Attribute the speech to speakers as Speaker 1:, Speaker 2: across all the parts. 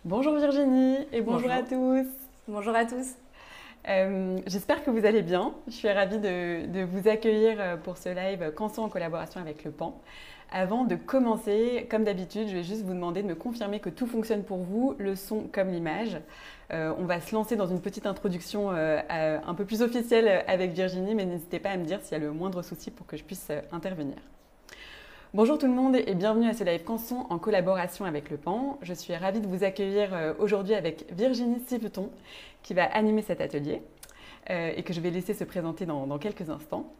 Speaker 1: Bonjour Virginie et bonjour à
Speaker 2: Bonjour.
Speaker 1: tous.
Speaker 2: Bonjour à tous.
Speaker 1: J'espère que vous allez bien. Je suis ravie de vous accueillir pour ce live Canson en collaboration avec le PAN. Avant de commencer, comme d'habitude, je vais juste vous demander de me confirmer que tout fonctionne pour vous, le son comme l'image. On va se lancer dans une petite introduction un peu plus officielle avec Virginie, mais n'hésitez pas à me dire s'il y a le moindre souci pour que je puisse intervenir. Bonjour tout le monde et bienvenue à ce live Canson en collaboration avec le PAN. Je suis ravie de vous accueillir aujourd'hui avec Virginie Siveton qui va animer cet atelier et que je vais laisser se présenter dans quelques instants.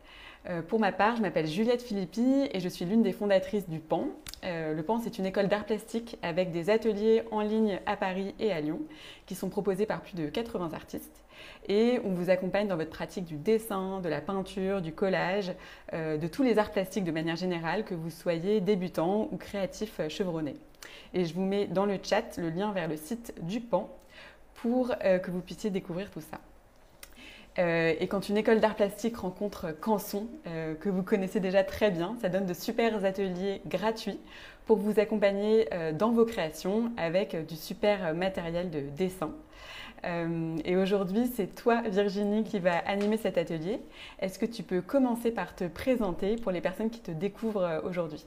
Speaker 1: Pour ma part, je m'appelle Juliette Philippi et je suis l'une des fondatrices du PAN. Le PAN, c'est une école d'art plastique avec des ateliers en ligne à Paris et à Lyon qui sont proposés par plus de 80 artistes. Et on vous accompagne dans votre pratique du dessin, de la peinture, du collage, de tous les arts plastiques de manière générale, que vous soyez débutant ou créatif chevronné. Et je vous mets dans le chat le lien vers le site du PAN pour que vous puissiez découvrir tout ça. Et quand une école d'art plastique rencontre Canson, que vous connaissez déjà très bien, ça donne de super ateliers gratuits pour vous accompagner dans vos créations avec du super matériel de dessin. Et aujourd'hui, c'est toi, Virginie, qui va animer cet atelier. Est-ce que tu peux commencer par te présenter pour les personnes qui te découvrent aujourd'hui?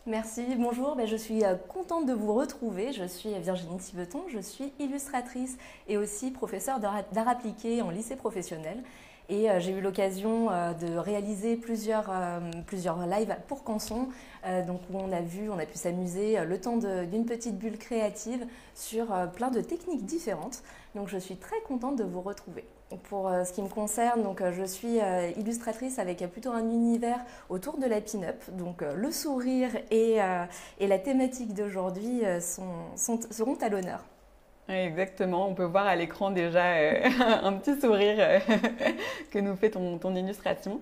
Speaker 2: Merci, bonjour. Je suis contente de vous retrouver. Je suis Virginie Siveton, je suis illustratrice et aussi professeure d'art appliqué en lycée professionnel. Et j'ai eu l'occasion de réaliser plusieurs lives pour Canson, donc où on a pu s'amuser le temps d'une petite bulle créative sur plein de techniques différentes. Donc je suis très contente de vous retrouver. Pour ce qui me concerne, je suis illustratrice avec plutôt un univers autour de la pin-up. Donc le sourire et la thématique d'aujourd'hui seront à l'honneur.
Speaker 1: Exactement, on peut voir à l'écran déjà un petit sourire que nous fait ton illustration.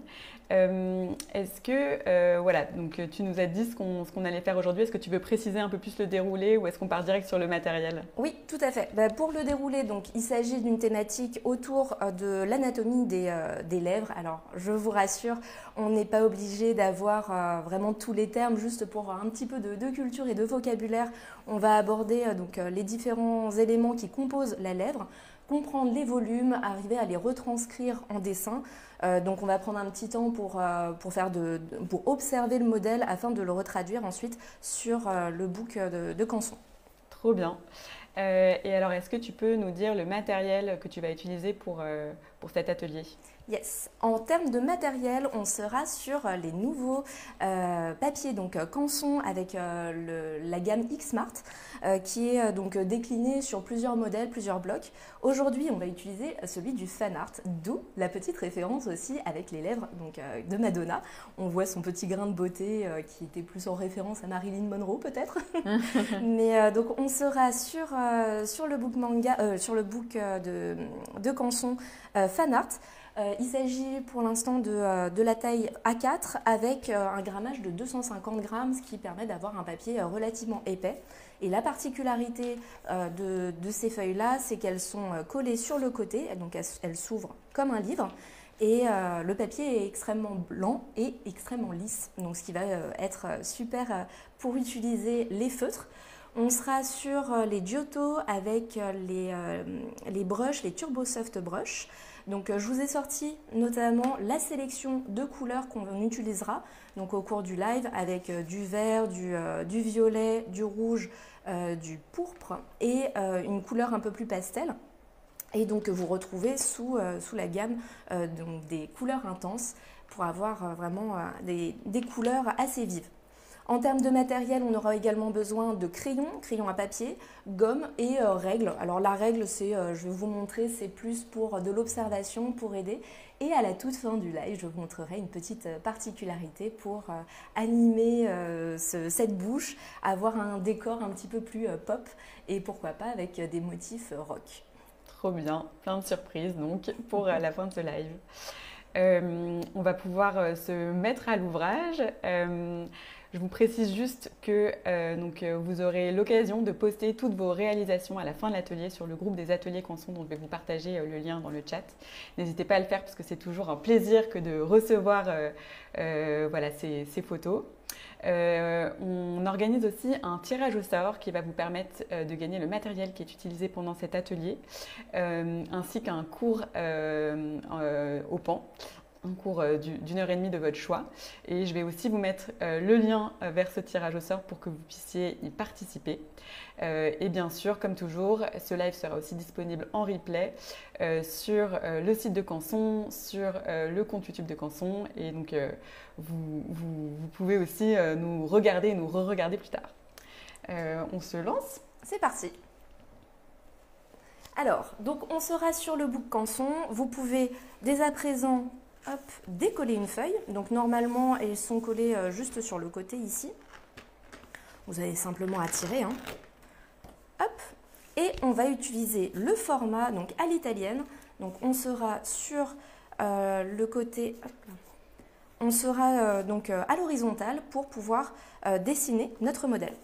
Speaker 1: Est-ce que, voilà, donc tu nous as dit ce qu'on allait faire aujourd'hui. Est-ce que tu veux préciser un peu plus le déroulé ou est-ce qu'on part direct sur le matériel?
Speaker 2: Oui, tout à fait. Pour le déroulé, il s'agit d'une thématique autour de l'anatomie des lèvres. Alors, je vous rassure, on n'est pas obligé d'avoir vraiment tous les termes, juste pour un petit peu de culture et de vocabulaire. On va aborder les différents éléments qui composent la lèvre, comprendre les volumes, arriver à les retranscrire en dessin. Donc on va prendre un petit temps pour observer le modèle afin de le retraduire ensuite sur le book de Canson.
Speaker 1: Trop bien. Et alors, est-ce que tu peux nous dire le matériel que tu vas utiliser pour cet atelier?
Speaker 2: Yes. En termes de matériel, on sera sur les nouveaux papiers Canson avec la gamme X-Smart qui est déclinée sur plusieurs modèles, plusieurs blocs. Aujourd'hui, on va utiliser celui du fan art, d'où la petite référence aussi avec les lèvres de Madonna. On voit son petit grain de beauté qui était plus en référence à Marilyn Monroe peut-être. Mais on sera sur le book manga, sur le book de Canson fan art. Il s'agit pour l'instant de la taille A4 avec un grammage de 250 grammes, ce qui permet d'avoir un papier relativement épais. Et la particularité de ces feuilles-là, c'est qu'elles sont collées sur le côté, donc elles s'ouvrent comme un livre. Et le papier est extrêmement blanc et extrêmement lisse, donc ce qui va être super pour utiliser les feutres. On sera sur les Giotto avec les brushes, les Turbo Soft Brush. Donc je vous ai sorti notamment la sélection de couleurs qu'on utilisera au cours du live avec du vert, du violet, du rouge, du pourpre et une couleur un peu plus pastel. Et donc vous retrouvez sous la gamme des couleurs intenses pour avoir vraiment des couleurs assez vives. En termes de matériel, on aura également besoin de crayons à papier, gomme et règles. Alors la règle, je vais vous montrer, c'est plus pour de l'observation, pour aider. Et à la toute fin du live, je vous montrerai une petite particularité pour animer cette bouche, avoir un décor un petit peu plus pop et pourquoi pas avec des motifs rock.
Speaker 1: Trop bien, plein de surprises donc pour la fin de ce live. On va pouvoir se mettre à l'ouvrage. Je vous précise juste que vous aurez l'occasion de poster toutes vos réalisations à la fin de l'atelier sur le groupe des ateliers Canson, dont je vais vous partager le lien dans le chat. N'hésitez pas à le faire parce que c'est toujours un plaisir que de recevoir voilà, ces photos. On organise aussi un tirage au sort qui va vous permettre de gagner le matériel qui est utilisé pendant cet atelier, ainsi qu'un cours au PAN, un cours d'une heure et demie de votre choix. Et je vais aussi vous mettre le lien vers ce tirage au sort pour que vous puissiez y participer. Et bien sûr, comme toujours, ce live sera aussi disponible en replay sur le site de Canson, sur le compte YouTube de Canson. Et donc, vous pouvez aussi nous regarder et nous re-regarder plus tard. On se lance?
Speaker 2: C'est parti. Alors, donc on sera sur le book Canson. Vous pouvez dès à présent décoller une feuille. Donc normalement, elles sont collées juste sur le côté ici. Vous avez simplement à tirer. Et on va utiliser le format donc à l'italienne. Donc on sera sur le côté, on sera donc à l'horizontale pour pouvoir dessiner notre modèle.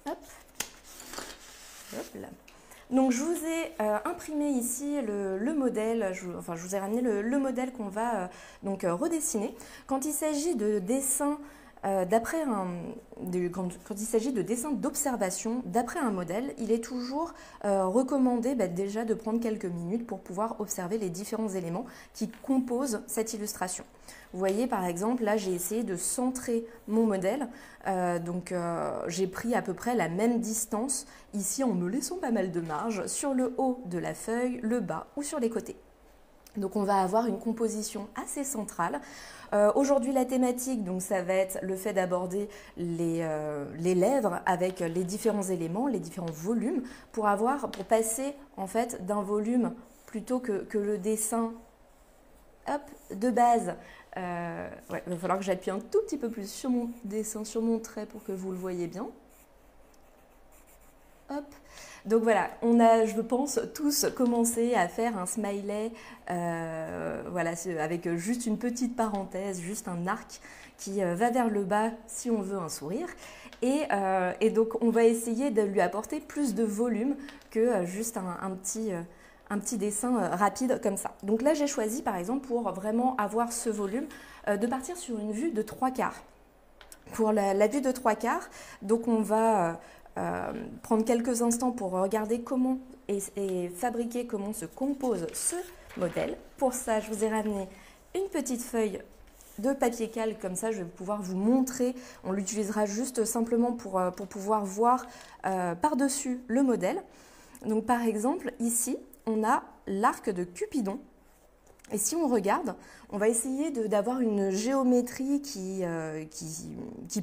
Speaker 2: Hop là. Donc je vous ai imprimé ici le modèle, je vous ai ramené le modèle qu'on va donc redessiner. Quand il s'agit de dessin quand il s'agit de dessin d'observation d'après un modèle, il est toujours recommandé déjà de prendre quelques minutes pour pouvoir observer les différents éléments qui composent cette illustration. Vous voyez par exemple, là j'ai essayé de centrer mon modèle, j'ai pris à peu près la même distance ici en me laissant pas mal de marge sur le haut de la feuille, le bas ou sur les côtés. Donc on va avoir une composition assez centrale. Aujourd'hui la thématique, donc ça va être le fait d'aborder les lèvres avec les différents éléments, les différents volumes, pour passer en fait d'un volume plutôt que le dessin de base. Il va falloir que j'appuie un tout petit peu plus sur mon dessin, sur mon trait pour que vous le voyez bien. Hop. Donc voilà, on a, je pense, tous commencé à faire un smiley avec juste une petite parenthèse, juste un arc qui va vers le bas si on veut un sourire. Et donc on va essayer de lui apporter plus de volume que juste un petit dessin rapide comme ça. Donc là j'ai choisi par exemple pour vraiment avoir ce volume de partir sur une vue de 3/4. Pour la vue de 3/4, donc on va prendre quelques instants pour regarder comment et fabriquer comment se compose ce modèle. Pour ça, je vous ai ramené une petite feuille de papier calque, comme ça je vais pouvoir vous montrer. On l'utilisera juste simplement pour pouvoir voir par-dessus le modèle. Donc par exemple, ici, on a l'arc de Cupidon. Et si on regarde, on va essayer d'avoir une géométrie qui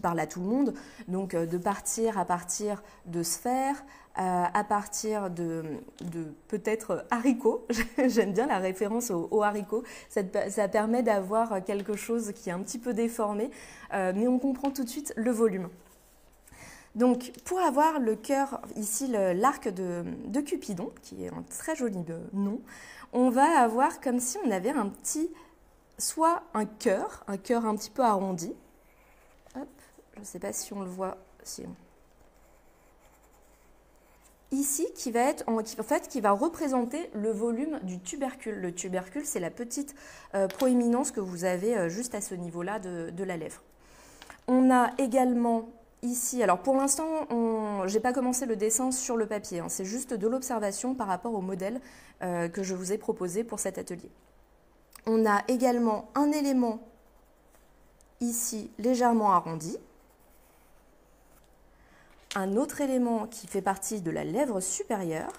Speaker 2: parle à tout le monde. Donc de partir à partir de sphères, à partir de peut-être haricots. J'aime bien la référence au haricot. Ça permet d'avoir quelque chose qui est un petit peu déformé, mais on comprend tout de suite le volume. Donc, pour avoir le cœur, ici l'arc de Cupidon, qui est un très joli nom, on va avoir comme si on avait soit un cœur un petit peu arrondi. Hop, je ne sais pas si on le voit. Ici, qui va représenter le volume du tubercule. Le tubercule, c'est la petite proéminence que vous avez juste à ce niveau-là de la lèvre. On a également ici, alors pour l'instant, je n'ai pas commencé le dessin sur le papier, c'est juste de l'observation par rapport au modèle que je vous ai proposé pour cet atelier. On a également un élément ici légèrement arrondi, un autre élément qui fait partie de la lèvre supérieure.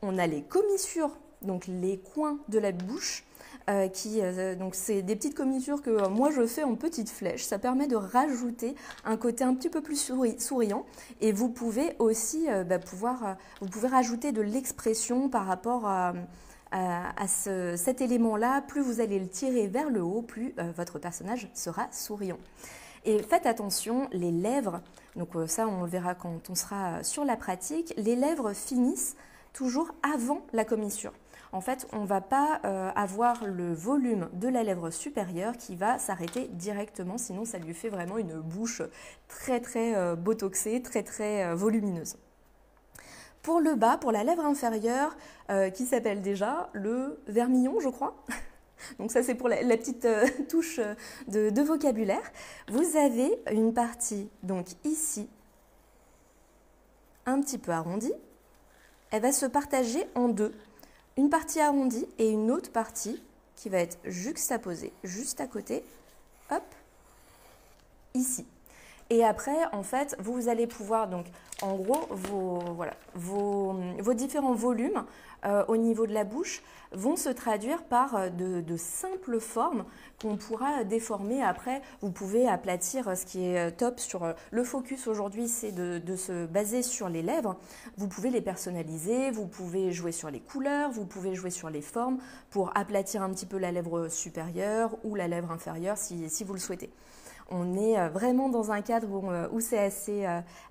Speaker 2: On a les commissures, donc les coins de la bouche, donc c'est des petites commissures que moi je fais en petites flèches. Ça permet de rajouter un côté un petit peu plus souriant. Et vous pouvez aussi vous pouvez rajouter de l'expression par rapport à cet élément-là. Plus vous allez le tirer vers le haut, plus votre personnage sera souriant. Et faites attention, les lèvres, donc ça on le verra quand on sera sur la pratique, les lèvres finissent toujours avant la commissure. En fait, on ne va pas avoir le volume de la lèvre supérieure qui va s'arrêter directement, sinon ça lui fait vraiment une bouche très très botoxée, très très volumineuse. Pour le bas, pour la lèvre inférieure, qui s'appelle déjà le vermillon, je crois. Donc ça, c'est pour la petite touche de vocabulaire. Vous avez une partie, donc ici, un petit peu arrondie. Elle va se partager en deux. Une partie arrondie et une autre partie qui va être juxtaposée, juste à côté, hop, ici. Et après, en fait, vous allez pouvoir, donc, en gros, vos différents volumes au niveau de la bouche vont se traduire par de simples formes qu'on pourra déformer. Après, vous pouvez aplatir. Ce qui est top sur le focus aujourd'hui, c'est de se baser sur les lèvres. Vous pouvez les personnaliser, vous pouvez jouer sur les couleurs, vous pouvez jouer sur les formes pour aplatir un petit peu la lèvre supérieure ou la lèvre inférieure si vous le souhaitez. On est vraiment dans un cadre où c'est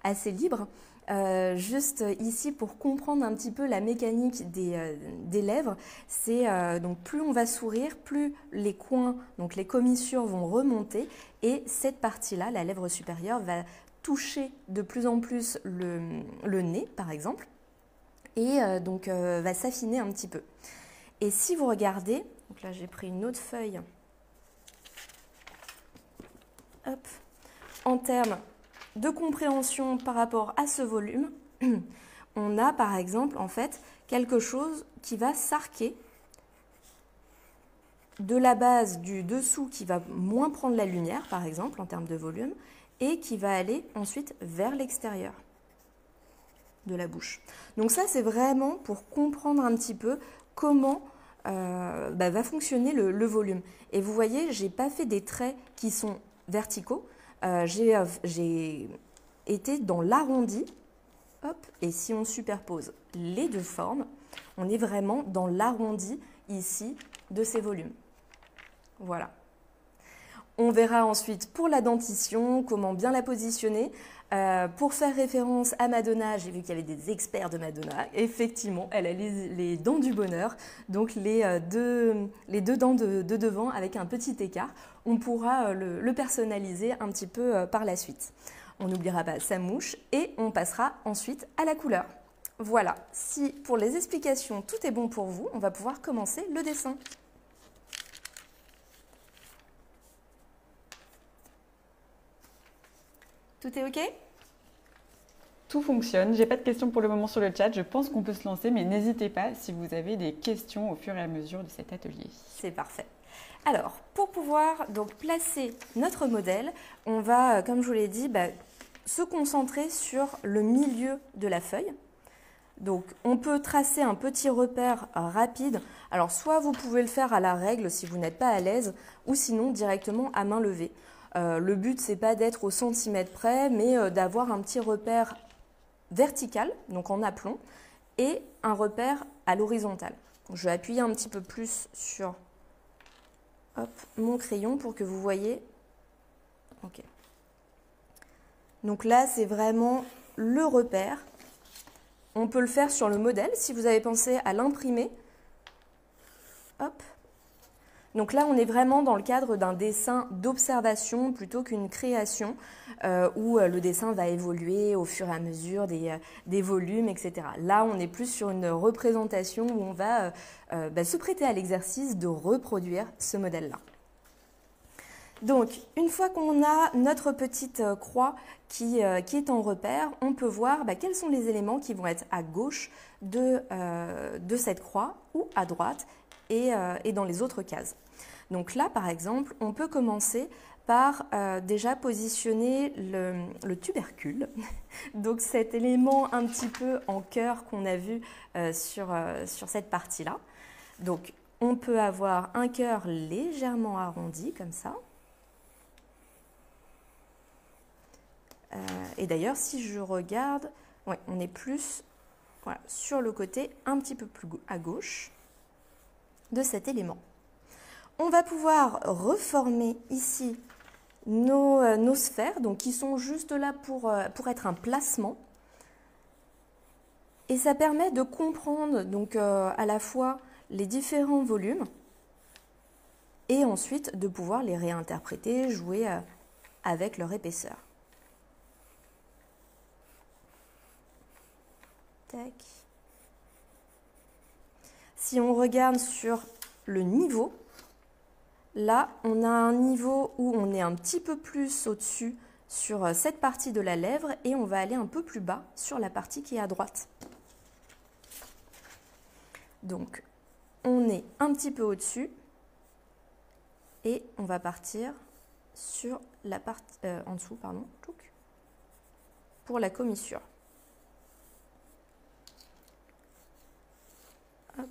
Speaker 2: assez libre. Juste ici, pour comprendre un petit peu la mécanique des lèvres, c'est donc plus on va sourire, plus les coins, donc les commissures vont remonter et cette partie-là, la lèvre supérieure, va toucher de plus en plus le nez, par exemple, et donc va s'affiner un petit peu. Et si vous regardez, donc là j'ai pris une autre feuille. Hop. En termes de compréhension par rapport à ce volume, on a par exemple en fait quelque chose qui va s'arquer de la base du dessous qui va moins prendre la lumière par exemple en termes de volume et qui va aller ensuite vers l'extérieur de la bouche. Donc ça c'est vraiment pour comprendre un petit peu comment va fonctionner le volume. Et vous voyez, j'ai pas fait des traits qui sont verticaux, j'ai été dans l'arrondi, hop, et si on superpose les deux formes, on est vraiment dans l'arrondi ici de ces volumes. Voilà. On verra ensuite pour la dentition, comment bien la positionner. Pour faire référence à Madonna, j'ai vu qu'il y avait des experts de Madonna. Effectivement, elle a les dents du bonheur, donc les deux dents de devant avec un petit écart. On pourra le personnaliser un petit peu par la suite. On n'oubliera pas sa mouche et on passera ensuite à la couleur. Voilà, si pour les explications tout est bon pour vous, on va pouvoir commencer le dessin. Tout est OK?
Speaker 1: Tout fonctionne. J'ai pas de questions pour le moment sur le chat. Je pense qu'on peut se lancer, mais n'hésitez pas si vous avez des questions au fur et à mesure de cet atelier.
Speaker 2: C'est parfait. Alors, pour pouvoir donc placer notre modèle, on va, comme je vous l'ai dit, se concentrer sur le milieu de la feuille. Donc, on peut tracer un petit repère rapide. Alors, soit vous pouvez le faire à la règle si vous n'êtes pas à l'aise, ou sinon directement à main levée. Le but, c'est pas d'être au centimètre près, mais d'avoir un petit repère vertical, donc en aplomb, et un repère à l'horizontale. Je vais appuyer un petit peu plus sur mon crayon pour que vous voyez. Ok. Donc là, c'est vraiment le repère. On peut le faire sur le modèle si vous avez pensé à l'imprimer. Hop. Donc là, on est vraiment dans le cadre d'un dessin d'observation plutôt qu'une création où le dessin va évoluer au fur et à mesure des volumes, etc. Là, on est plus sur une représentation où on va se prêter à l'exercice de reproduire ce modèle-là. Donc, une fois qu'on a notre petite croix qui est en repère, on peut voir quels sont les éléments qui vont être à gauche de cette croix ou à droite et dans les autres cases. Donc là, par exemple, on peut commencer par déjà positionner le tubercule, donc cet élément un petit peu en cœur qu'on a vu sur cette partie-là. Donc, on peut avoir un cœur légèrement arrondi, comme ça. Et d'ailleurs, si je regarde, ouais, on est plus sur le côté un petit peu plus à gauche de cet élément. On va pouvoir reformer ici nos sphères, donc qui sont juste là pour être un placement. Et ça permet de comprendre donc, à la fois les différents volumes et ensuite de pouvoir les réinterpréter, jouer avec leur épaisseur. Tac. Si on regarde sur le niveau, Là, on a un niveau où on est un petit peu plus au-dessus sur cette partie de la lèvre et on va aller un peu plus bas sur la partie qui est à droite. Donc, on est un petit peu au-dessus et on va partir sur la partie en dessous, pardon, pour la commissure. Hop.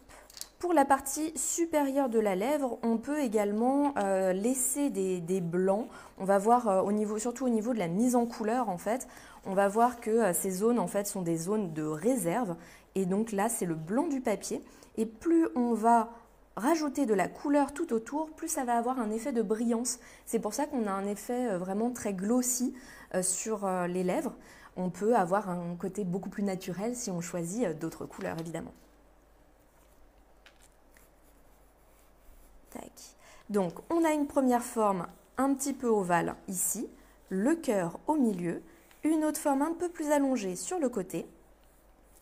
Speaker 2: Pour la partie supérieure de la lèvre, on peut également laisser des blancs. On va voir surtout au niveau de la mise en couleur, en fait, on va voir que ces zones en fait sont des zones de réserve. Et donc là, c'est le blanc du papier. Et plus on va rajouter de la couleur tout autour, plus ça va avoir un effet de brillance. C'est pour ça qu'on a un effet vraiment très glossy sur les lèvres. On peut avoir un côté beaucoup plus naturel si on choisit d'autres couleurs, évidemment. Tac. Donc, on a une première forme un petit peu ovale ici, le cœur au milieu, une autre forme un peu plus allongée sur le côté.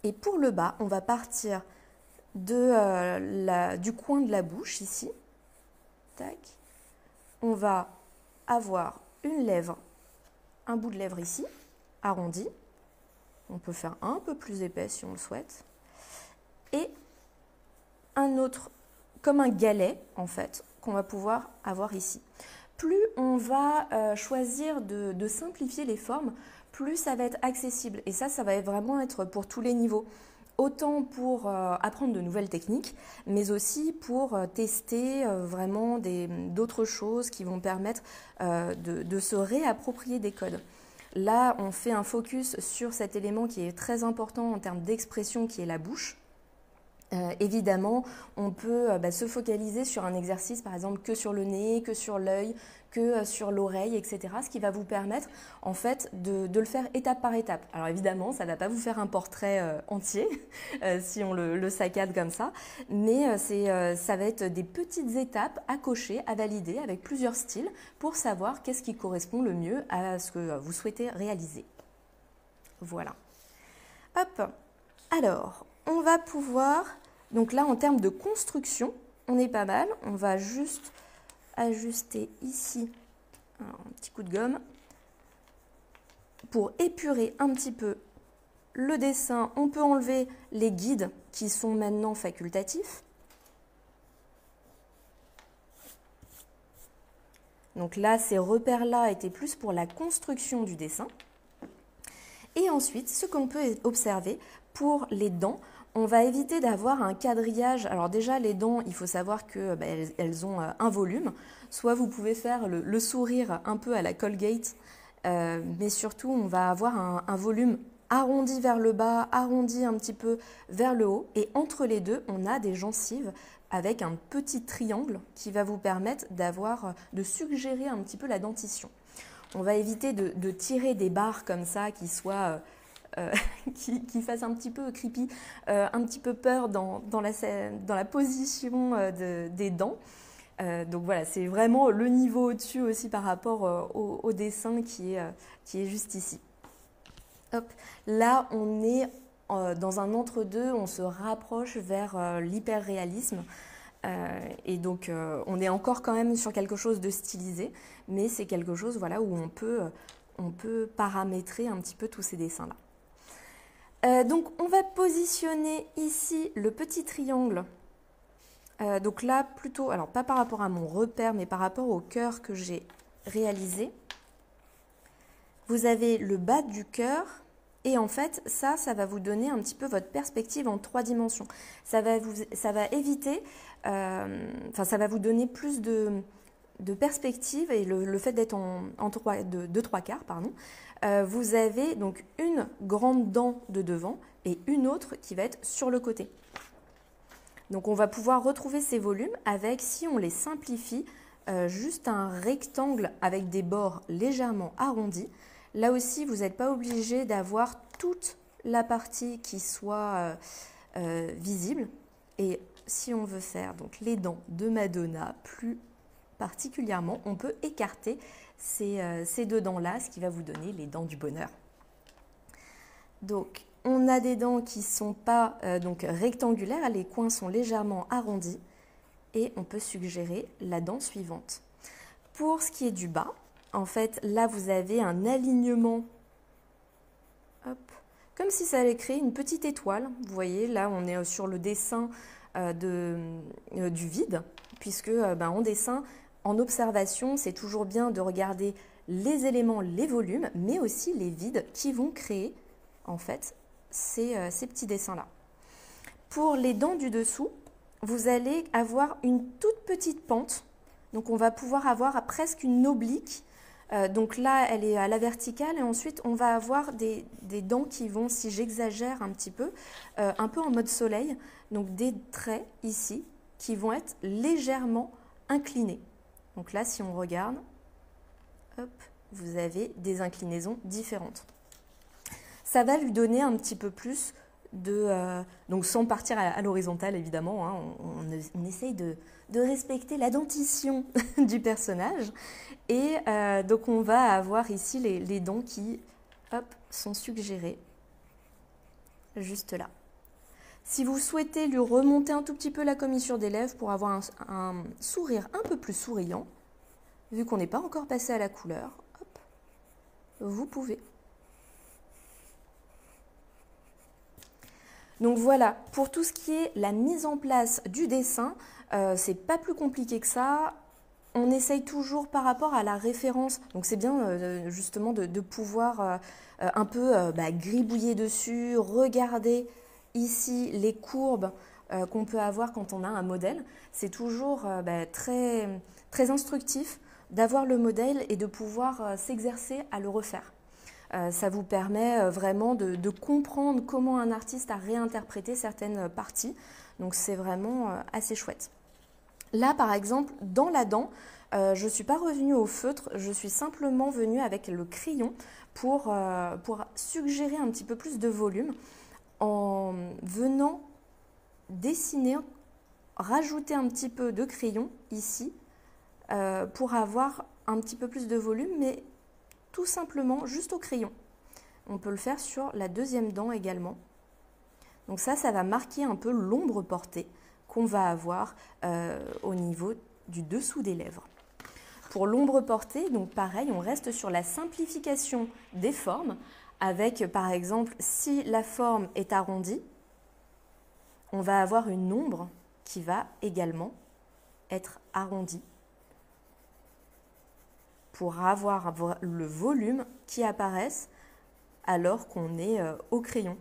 Speaker 2: Et pour le bas, on va partir du coin de la bouche ici. Tac. On va avoir une lèvre, un bout de lèvre ici, arrondi. On peut faire un peu plus épais si on le souhaite. Et un autre, comme un galet en fait, qu'on va pouvoir avoir ici. Plus on va choisir de simplifier les formes, plus ça va être accessible. Et ça va vraiment être pour tous les niveaux. Autant pour apprendre de nouvelles techniques, mais aussi pour tester vraiment d'autres choses qui vont permettre de se réapproprier des codes. Là, on fait un focus sur cet élément qui est très important en termes d'expression, qui est la bouche. Évidemment, on peut se focaliser sur un exercice, par exemple, que sur le nez, que sur l'œil, que sur l'oreille, etc. Ce qui va vous permettre, en fait, de le faire étape par étape. Alors évidemment, ça ne va pas vous faire un portrait entier, si on le saccade comme ça, mais ça va être des petites étapes à cocher, à valider avec plusieurs styles pour savoir qu'est-ce qui correspond le mieux à ce que vous souhaitez réaliser. Voilà. Hop. Alors, on va pouvoir, donc là en termes de construction, on est pas mal. On va juste ajuster ici un petit coup de gomme pour épurer un petit peu le dessin. On peut enlever les guides qui sont maintenant facultatifs. Donc là, ces repères-là étaient plus pour la construction du dessin. Et ensuite, ce qu'on peut observer pour les dents, on va éviter d'avoir un quadrillage. Alors déjà, les dents, il faut savoir qu'elles ont un volume. Soit vous pouvez faire le sourire un peu à la Colgate, mais surtout, on va avoir un volume arrondi vers le bas, arrondi un petit peu vers le haut. Et entre les deux, on a des gencives avec un petit triangle qui va vous permettre de suggérer un petit peu la dentition. On va éviter de tirer des barres comme ça qui soient... qui fasse un petit peu creepy, un petit peu peur dans la position des dents. Donc voilà, c'est vraiment le niveau au-dessus aussi par rapport au dessin qui est juste ici. Hop. Là, on est dans un entre-deux, on se rapproche vers l'hyper-réalisme. Et donc, on est encore quand même sur quelque chose de stylisé, mais c'est quelque chose voilà, où on peut paramétrer un petit peu tous ces dessins-là. Donc on va positionner ici le petit triangle. Donc là plutôt, alors pas par rapport à mon repère, mais par rapport au cœur que j'ai réalisé. Vous avez le bas du cœur et en fait ça va vous donner un petit peu votre perspective en 3 dimensions. Ça va éviter, ça va vous donner plus de perspective et le fait d'être de 3/4, pardon. Vous avez donc une grande dent de devant et une autre qui va être sur le côté. Donc on va pouvoir retrouver ces volumes avec, si on les simplifie, juste un rectangle avec des bords légèrement arrondis. Là aussi, vous n'êtes pas obligé d'avoir toute la partie qui soit visible. Et si on veut faire donc les dents de Madonna plus particulièrement, on peut écarter ces deux dents-là, ce qui va vous donner les dents du bonheur. Donc, on a des dents qui ne sont pas donc rectangulaires, les coins sont légèrement arrondis. et on peut suggérer la dent suivante. Pour ce qui est du bas, en fait, là, vous avez un alignement, hop, comme si ça allait créer une petite étoile. Vous voyez, là, on est sur le dessin du vide, puisque en dessin, en observation, c'est toujours bien de regarder les éléments, les volumes, mais aussi les vides qui vont créer, en fait, ces petits dessins-là. Pour les dents du dessous, vous allez avoir une toute petite pente. Donc, on va pouvoir avoir presque une oblique. Donc là, elle est à la verticale et ensuite, on va avoir des dents qui vont, si j'exagère un petit peu, un peu en mode soleil. Donc, des traits ici qui vont être légèrement inclinés. Donc là, si on regarde, hop, vous avez des inclinaisons différentes. Ça va lui donner un petit peu plus donc sans partir à l'horizontale évidemment, hein, on essaye de respecter la dentition du personnage et donc on va avoir ici les dents qui hop, sont suggérées juste là. Si vous souhaitez lui remonter un tout petit peu la commissure des lèvres pour avoir un sourire un peu plus souriant, vu qu'on n'est pas encore passé à la couleur, hop, vous pouvez. Donc voilà, pour tout ce qui est la mise en place du dessin, c'est pas plus compliqué que ça. On essaye toujours par rapport à la référence, donc c'est bien justement de pouvoir un peu gribouiller dessus, regarder ici les courbes qu'on peut avoir quand on a un modèle. C'est toujours très, très instructif d'avoir le modèle et de pouvoir s'exercer à le refaire. Ça vous permet vraiment de comprendre comment un artiste a réinterprété certaines parties. Donc c'est vraiment assez chouette. Là par exemple, dans la dent, je ne suis pas revenue au feutre, je suis simplement venue avec le crayon pour suggérer un petit peu plus de volume en venant dessiner, rajouter un petit peu de crayon ici pour avoir un petit peu plus de volume, mais tout simplement juste au crayon. On peut le faire sur la deuxième dent également. Donc ça va marquer un peu l'ombre portée qu'on va avoir au niveau du dessous des lèvres. Pour l'ombre portée, donc pareil, on reste sur la simplification des formes avec par exemple si la forme est arrondie, on va avoir une ombre qui va également être arrondie, pour avoir le volume qui apparaisse alors qu'on est au crayon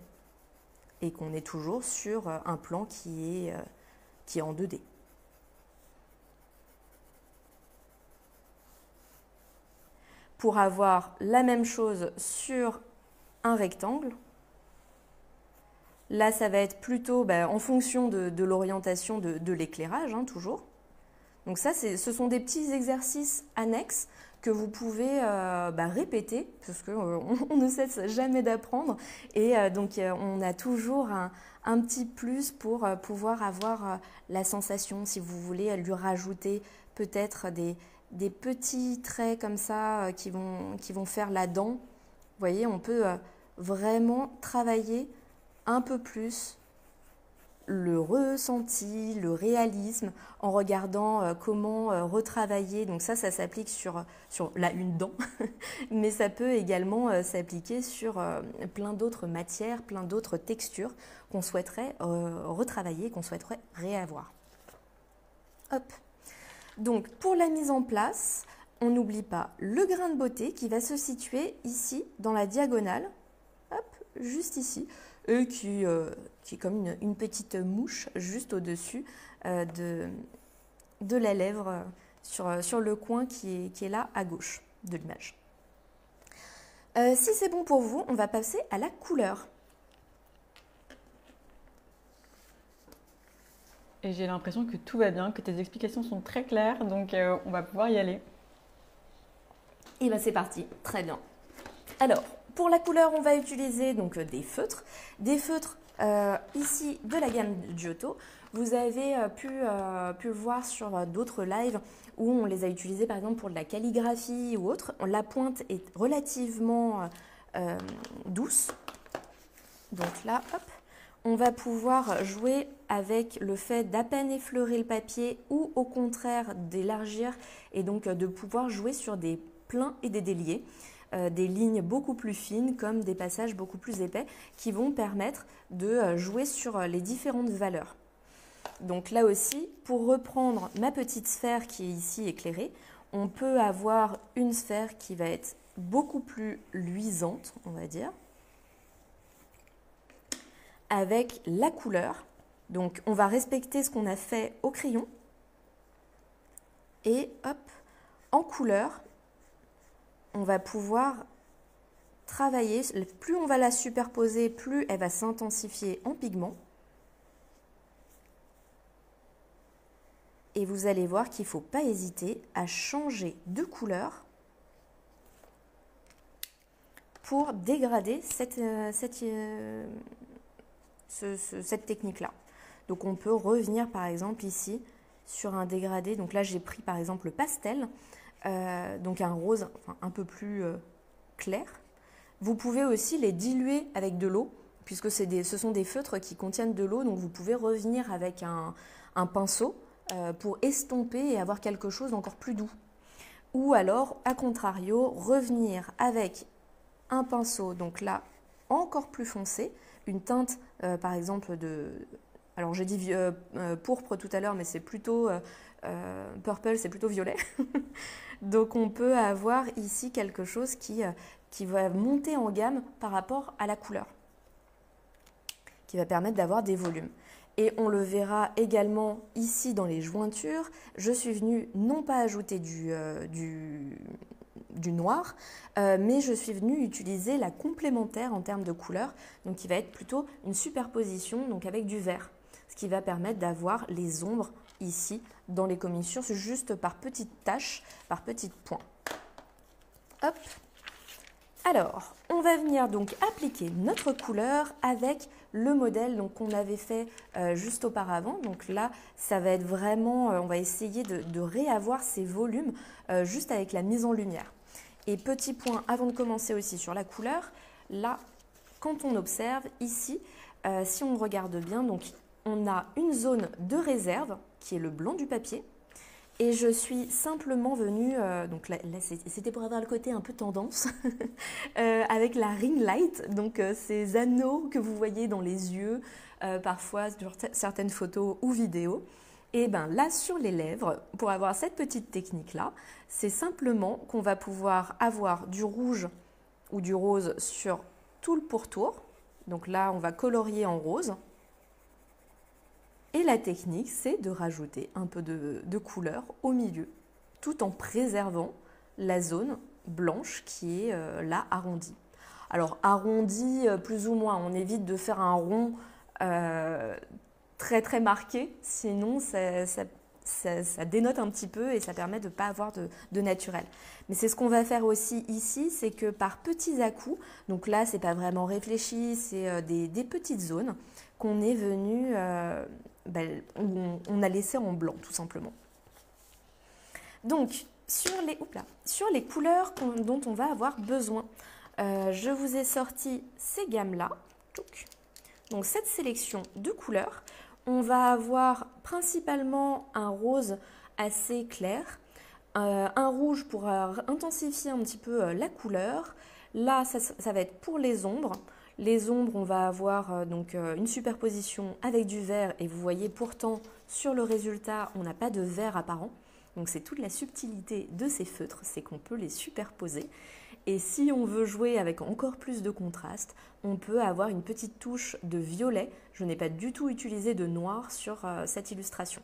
Speaker 2: et qu'on est toujours sur un plan qui est en 2D. Pour avoir la même chose sur un rectangle, là ça va être plutôt en fonction de l'orientation de l'éclairage, hein, toujours. Donc ça, ce sont des petits exercices annexes que vous pouvez répéter, parce qu'on ne cesse jamais d'apprendre. Et donc, on a toujours un petit plus pour pouvoir avoir la sensation, si vous voulez, lui rajouter peut-être des petits traits comme ça qui vont faire la dent. Vous voyez, on peut vraiment travailler un peu plus le ressenti, le réalisme, en regardant comment retravailler. Donc ça s'applique sur une dent, mais ça peut également s'appliquer sur plein d'autres matières, plein d'autres textures qu'on souhaiterait retravailler, qu'on souhaiterait réavoir. Hop. Donc pour la mise en place, on n'oublie pas le grain de beauté qui va se situer ici, dans la diagonale, hop, juste ici, et qui est comme une petite mouche juste au-dessus de la lèvre sur le coin qui est là à gauche de l'image. Si c'est bon pour vous, on va passer à la couleur.
Speaker 1: Et j'ai l'impression que tout va bien, que tes explications sont très claires, donc on va pouvoir y aller.
Speaker 2: Et bien c'est parti, très bien. Alors, pour la couleur, on va utiliser donc des feutres. Des feutres ici de la gamme Giotto. Vous avez pu le voir sur d'autres lives où on les a utilisés par exemple pour de la calligraphie ou autre. La pointe est relativement douce. Donc là, hop, on va pouvoir jouer avec le fait d'à peine effleurer le papier ou au contraire d'élargir et donc de pouvoir jouer sur des pleins et des déliés, des lignes beaucoup plus fines comme des passages beaucoup plus épais qui vont permettre de jouer sur les différentes valeurs. Donc là aussi, pour reprendre ma petite sphère qui est ici éclairée, on peut avoir une sphère qui va être beaucoup plus luisante, on va dire, avec la couleur. Donc on va respecter ce qu'on a fait au crayon. Et hop, en couleur, on va pouvoir travailler. Plus on va la superposer, plus elle va s'intensifier en pigment. Et vous allez voir qu'il ne faut pas hésiter à changer de couleur pour dégrader cette technique-là. Donc on peut revenir par exemple ici sur un dégradé. Donc là j'ai pris par exemple le pastel, donc un rose un peu plus clair. Vous pouvez aussi les diluer avec de l'eau, puisque ce sont des feutres qui contiennent de l'eau, donc vous pouvez revenir avec un pinceau pour estomper et avoir quelque chose d'encore plus doux. Ou alors, à contrario, revenir avec un pinceau, donc là, encore plus foncé, une teinte, par exemple, alors j'ai dit pourpre tout à l'heure, mais c'est plutôt purple, c'est plutôt violet. Donc on peut avoir ici quelque chose qui va monter en gamme par rapport à la couleur, qui va permettre d'avoir des volumes. Et on le verra également ici dans les jointures. Je suis venue non pas ajouter du noir, mais je suis venue utiliser la complémentaire en termes de couleur, donc qui va être plutôt une superposition donc avec du vert, ce qui va permettre d'avoir les ombres ici dans les commissures, juste par petites taches, par petits points. Hop. Alors, on va venir donc appliquer notre couleur avec le modèle qu'on avait fait juste auparavant. Donc là, ça va être vraiment, on va essayer de réavoir ces volumes juste avec la mise en lumière. Et petit point avant de commencer aussi sur la couleur, là, quand on observe ici, si on regarde bien, donc on a une zone de réserve qui est le blanc du papier. Et je suis simplement venue, donc là c'était pour avoir le côté un peu tendance, avec la ring light, donc ces anneaux que vous voyez dans les yeux, parfois sur certaines photos ou vidéos. Et bien là, sur les lèvres, pour avoir cette petite technique-là, c'est simplement qu'on va pouvoir avoir du rouge ou du rose sur tout le pourtour. Donc là, on va colorier en rose. Et la technique, c'est de rajouter un peu de couleur au milieu, tout en préservant la zone blanche qui est là arrondie. Alors arrondi plus ou moins, on évite de faire un rond très très marqué, sinon ça dénote un petit peu et ça permet de ne pas avoir de naturel. Mais c'est ce qu'on va faire aussi ici, c'est que par petits à-coups, donc là c'est pas vraiment réfléchi, c'est des petites zones qu'on est venu, on a laissé en blanc tout simplement. Donc sur les couleurs dont on va avoir besoin, je vous ai sorti ces gammes-là, donc cette sélection de couleurs. On va avoir principalement un rose assez clair, un rouge pour intensifier un petit peu la couleur. Là, ça va être pour les ombres. Les ombres, on va avoir donc une superposition avec du vert et vous voyez pourtant sur le résultat, on n'a pas de vert apparent. Donc c'est toute la subtilité de ces feutres, c'est qu'on peut les superposer. Et si on veut jouer avec encore plus de contraste, on peut avoir une petite touche de violet. Je n'ai pas du tout utilisé de noir sur cette illustration.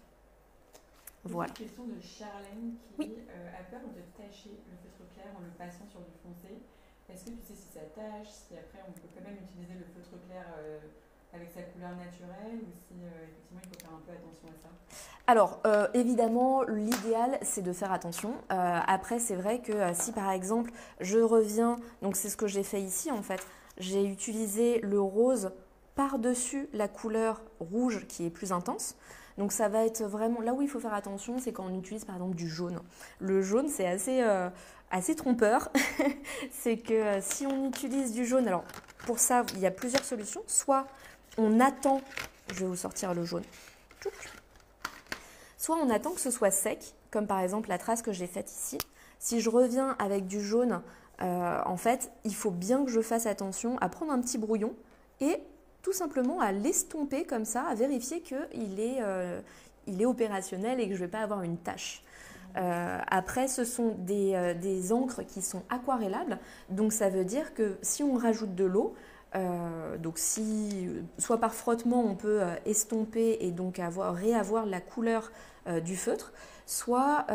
Speaker 2: Voilà.
Speaker 1: Une question de Charlène qui a peur de tacher le feutre clair en le passant sur du foncé. Est-ce que tu sais si ça tâche, si après on peut quand même utiliser le feutre clair avec sa couleur naturelle ou si effectivement il faut faire un peu attention à ça?
Speaker 2: Alors évidemment l'idéal c'est de faire attention. Après c'est vrai que si par exemple je reviens, donc c'est ce que j'ai fait ici en fait, j'ai utilisé le rose par-dessus la couleur rouge qui est plus intense. Donc ça va être vraiment, là où il faut faire attention, c'est quand on utilise par exemple du jaune. Le jaune c'est assez trompeur, c'est que si on utilise du jaune, alors pour ça il y a plusieurs solutions, soit on attend, je vais vous sortir le jaune, soit on attend que ce soit sec, comme par exemple la trace que j'ai faite ici. Si je reviens avec du jaune, en fait, il faut bien que je fasse attention à prendre un petit brouillon et tout simplement à l'estomper comme ça, à vérifier qu'il est opérationnel et que je ne vais pas avoir une tache. Après, ce sont des encres qui sont aquarellables, donc ça veut dire que si on rajoute de l'eau, donc soit par frottement on peut estomper et donc réavoir la couleur du feutre, soit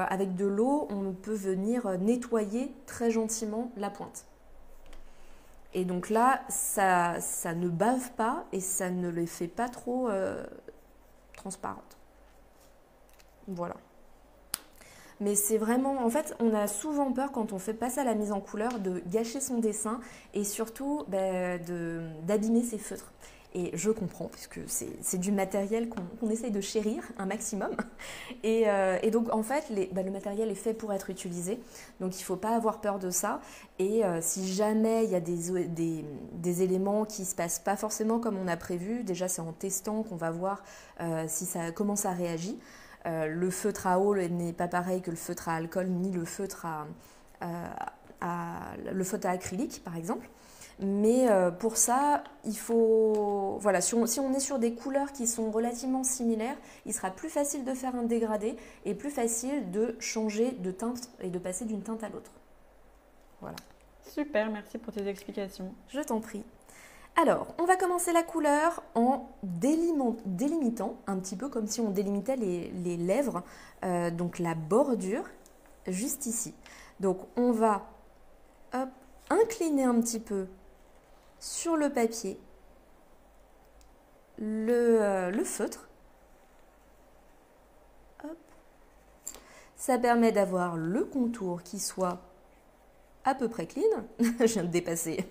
Speaker 2: avec de l'eau on peut venir nettoyer très gentiment la pointe. Et donc là, ça ne bave pas et ça ne les fait pas trop transparentes. Voilà. Mais c'est vraiment, en fait, on a souvent peur quand on fait passer à la mise en couleur de gâcher son dessin et surtout d'abîmer ses feutres. Et je comprends, puisque c'est du matériel qu'on essaye de chérir un maximum. Et donc, en fait, le matériel est fait pour être utilisé. Donc, il ne faut pas avoir peur de ça. Et si jamais il y a des éléments qui ne se passent pas forcément comme on a prévu, déjà, c'est en testant qu'on va voir comment ça réagit. Le feutre à eau n'est pas pareil que le feutre à alcool ni le feutre à acrylique par exemple. Mais pour ça, il faut... Voilà, si on est sur des couleurs qui sont relativement similaires, il sera plus facile de faire un dégradé et plus facile de changer de teinte et de passer d'une teinte à l'autre. Voilà.
Speaker 1: Super, merci pour tes explications.
Speaker 2: Je t'en prie. Alors, on va commencer la couleur en délimitant, un petit peu comme si on délimitait les lèvres, donc la bordure, juste ici. Donc, on va incliner un petit peu sur le papier le feutre. Hop. Ça permet d'avoir le contour qui soit à peu près clean. Je viens de dépasser.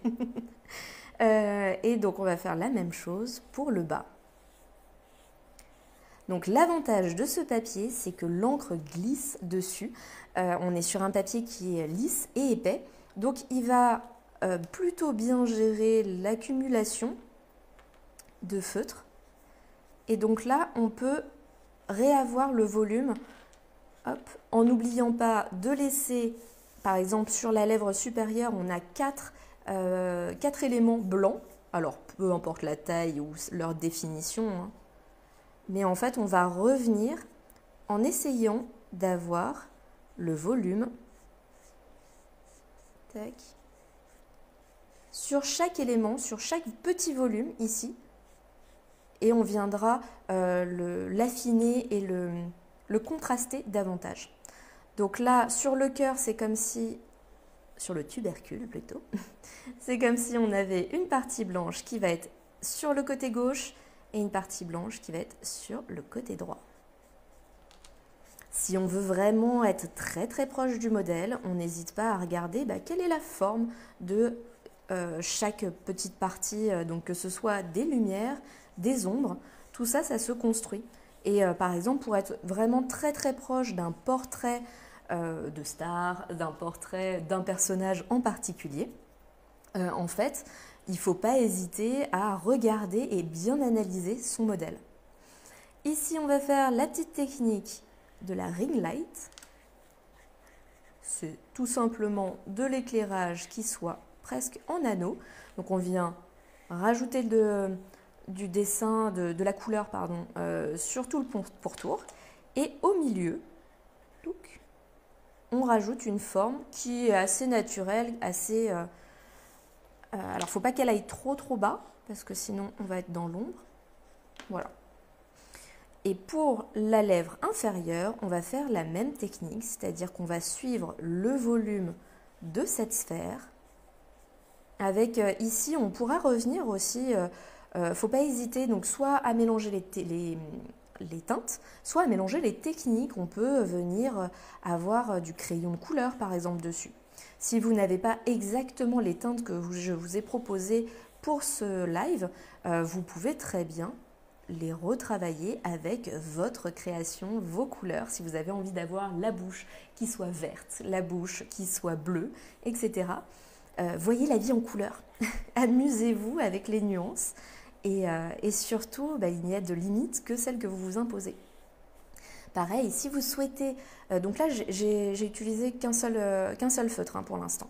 Speaker 2: Et donc, on va faire la même chose pour le bas. Donc, l'avantage de ce papier, c'est que l'encre glisse dessus. On est sur un papier qui est lisse et épais. Donc, il va plutôt bien gérer l'accumulation de feutre. Et donc là, on peut réavoir le volume en n'oubliant pas de laisser, par exemple, sur la lèvre supérieure, on a 4 éléments blancs, alors peu importe la taille ou leur définition, hein. Mais en fait on va revenir en essayant d'avoir le volume sur chaque élément, sur chaque petit volume ici, et on viendra l'affiner et le contraster davantage. Donc là sur le cœur c'est comme si, sur le tubercule plutôt, c'est comme si on avait une partie blanche qui va être sur le côté gauche et une partie blanche qui va être sur le côté droit. Si on veut vraiment être très très proche du modèle, on n'hésite pas à regarder quelle est la forme de chaque petite partie, donc que ce soit des lumières, des ombres, tout ça, ça se construit. Et par exemple, pour être vraiment très très proche d'un portrait de star, d'un portrait d'un personnage en particulier, en fait, il ne faut pas hésiter à regarder et bien analyser son modèle. Ici, on va faire la petite technique de la ring light. C'est tout simplement de l'éclairage qui soit presque en anneau. Donc on vient rajouter du dessin, de la couleur pardon, sur tout le pourtour. Et au milieu, on rajoute une forme qui est assez naturelle, assez... alors, il ne faut pas qu'elle aille trop bas, parce que sinon, on va être dans l'ombre. Voilà. Et pour la lèvre inférieure, on va faire la même technique, c'est-à-dire qu'on va suivre le volume de cette sphère. Avec, ici, on pourra revenir aussi, ne faut pas hésiter, donc soit à mélanger les teintes, soit à mélanger les techniques. On peut venir avoir du crayon de couleur, par exemple, dessus. Si vous n'avez pas exactement les teintes que je vous ai proposées pour ce live, vous pouvez très bien les retravailler avec votre création, vos couleurs, si vous avez envie d'avoir la bouche qui soit verte, la bouche qui soit bleue, etc. Voyez la vie en couleur. Amusez-vous avec les nuances et surtout, il n'y a de limite que celle que vous vous imposez. Pareil, si vous souhaitez, donc là j'ai utilisé qu'un seul feutre pour l'instant.